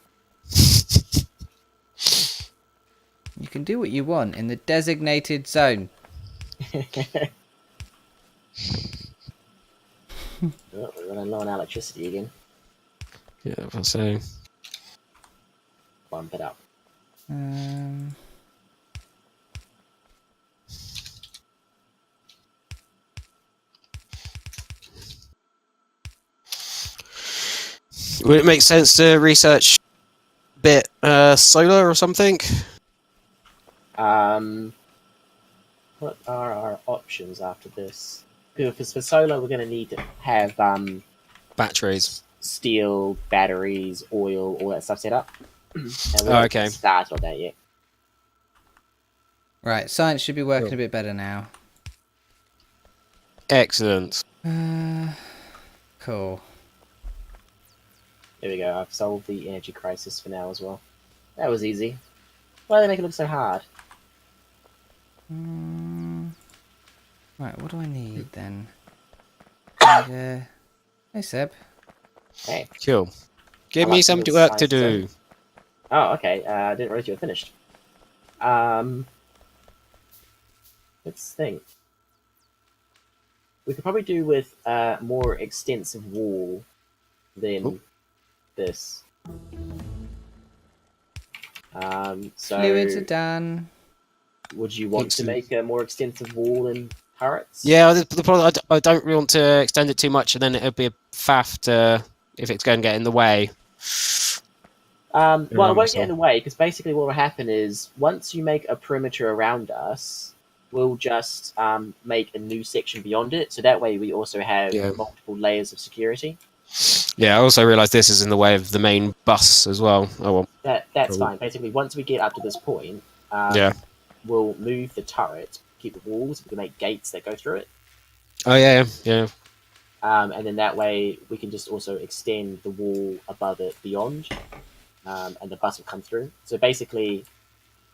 can do what you want in the designated zone. Oh, we're running low on electricity again. Yeah, I'll say. Bump it up. Would it make sense to research a bit solar or something? What are our options after this? Because for solar, we're going to need to have Batteries. steel, batteries, oil, all that stuff set up. And we Oh, haven't okay. started on that yet. Right, science should be working Cool. a bit better now. Excellent. Cool. There we go. I've solved the energy crisis for now as well. That was easy. Why do they make it look so hard? Right, what do I need then? And, hey Seb. Hey. Cool. Give I me like some the work size to do. Oh, okay. I didn't realize you were finished. Let's think. We could probably do with a more extensive wall than this. So Fluids are done. would you want to make a more extensive wall than turrets? Yeah, the problem I don't really want to extend it too much, and then it'll be a faff if it's going to get in the way. Well, it won't get in the way, because basically what will happen is once you make a perimeter around us, we'll just make a new section beyond it. So that way we also have multiple layers of security. Yeah, I also realise this is in the way of the main bus as well. Oh well. That's fine. Basically, once we get up to this point, we'll move the turret, keep the walls, we can make gates that go through it. Oh yeah. And then that way we can just also extend the wall above it beyond, and the bus will come through. So basically,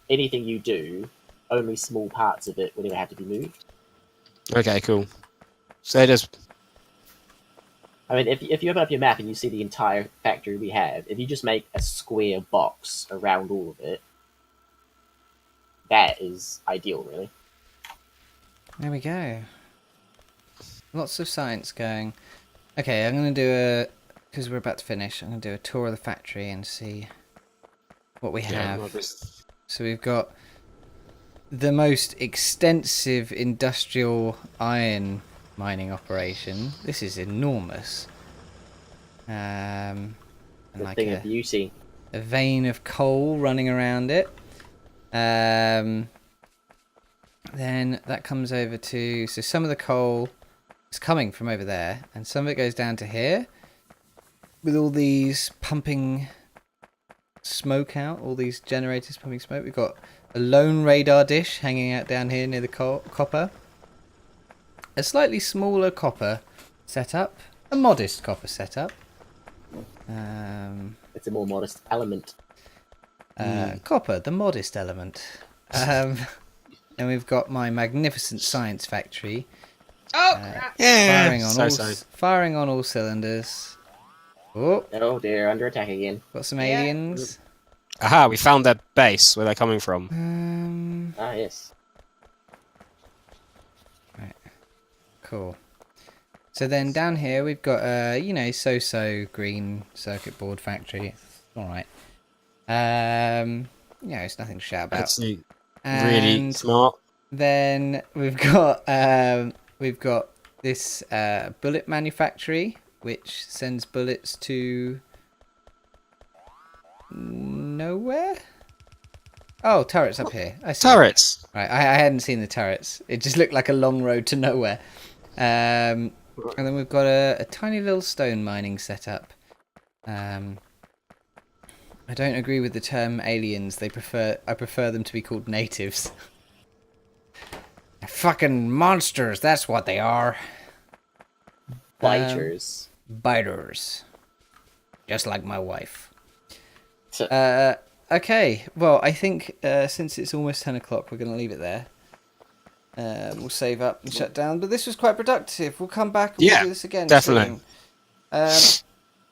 anything you do, only small parts of it will ever have to be moved. Okay, cool. So just. I mean, if you open up your map and you see the entire factory we have, if you just make a square box around all of it, that is ideal, really. There we go. Lots of science going. Okay, I'm going to do because we're about to finish, I'm going to do a tour of the factory and see what we have. So we've got the most extensive industrial iron mining operation. This is enormous. And like thing of beauty. A vein of coal running around it. Then that comes over to, so some of the coal is coming from over there, and some of it goes down to here with all these pumping smoke out, all these generators pumping smoke. We've got a lone radar dish hanging out down here near the copper, a slightly smaller copper setup, a modest copper setup. It's a more modest element. Copper, the modest element. And we've got my magnificent science factory. Firing on all cylinders. Oh dear, under attack again. Got some aliens. Aha, we found their base, where they're coming from. Yes. Right. Cool. So then down here we've got so-so green circuit board factory. It's alright. It's nothing to shout about. That's really smart. Then we've got this bullet manufactory, which sends bullets to nowhere. Oh, turrets up here. I see. Turrets. Right, I hadn't seen the turrets. It just looked like a long road to nowhere. And then we've got a tiny little stone mining setup. I don't agree with the term aliens. I prefer them to be called natives. They're fucking monsters. That's what they are. Biters. Biters. Just like my wife. Okay. Well, I think since it's almost 10 o'clock, we're going to leave it there. We'll save up and shut down. But this was quite productive. We'll come back and we'll do this again. Definitely. Soon.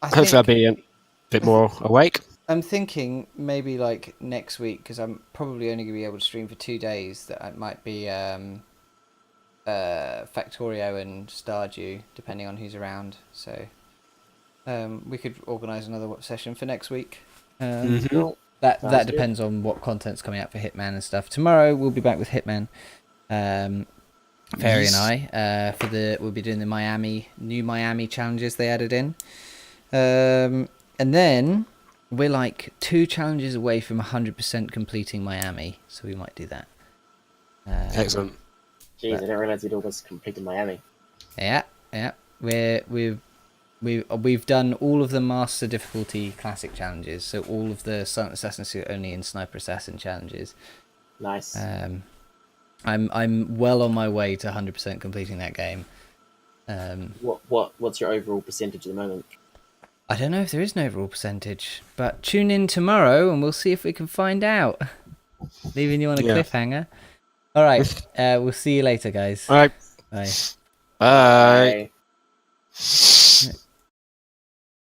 Hopefully I'll be a bit more awake. I'm thinking maybe like next week, because I'm probably only going to be able to stream for 2 days. That it might be Factorio and Stardew, depending on who's around. So we could organise another session for next week. Cool. That Sounds depends on what content's coming out for Hitman and stuff. Tomorrow we'll be back with Hitman. Fairy and I we'll be doing the new Miami challenges they added in, and then we're like 2 challenges away from 100% completing Miami, so we might do that. Excellent. Jeez, I didn't realize you'd almost completed Miami. Yeah. We've done all of the master difficulty classic challenges, so all of the Silent Assassin Suit only and Sniper Assassin challenges. Nice. I'm well on my way to 100% completing that game. What's your overall percentage at the moment? I don't know if there is an overall percentage, but tune in tomorrow and we'll see if we can find out. Leaving you on a cliffhanger. All right, we'll see you later, guys. All right. Bye. Bye. Bye.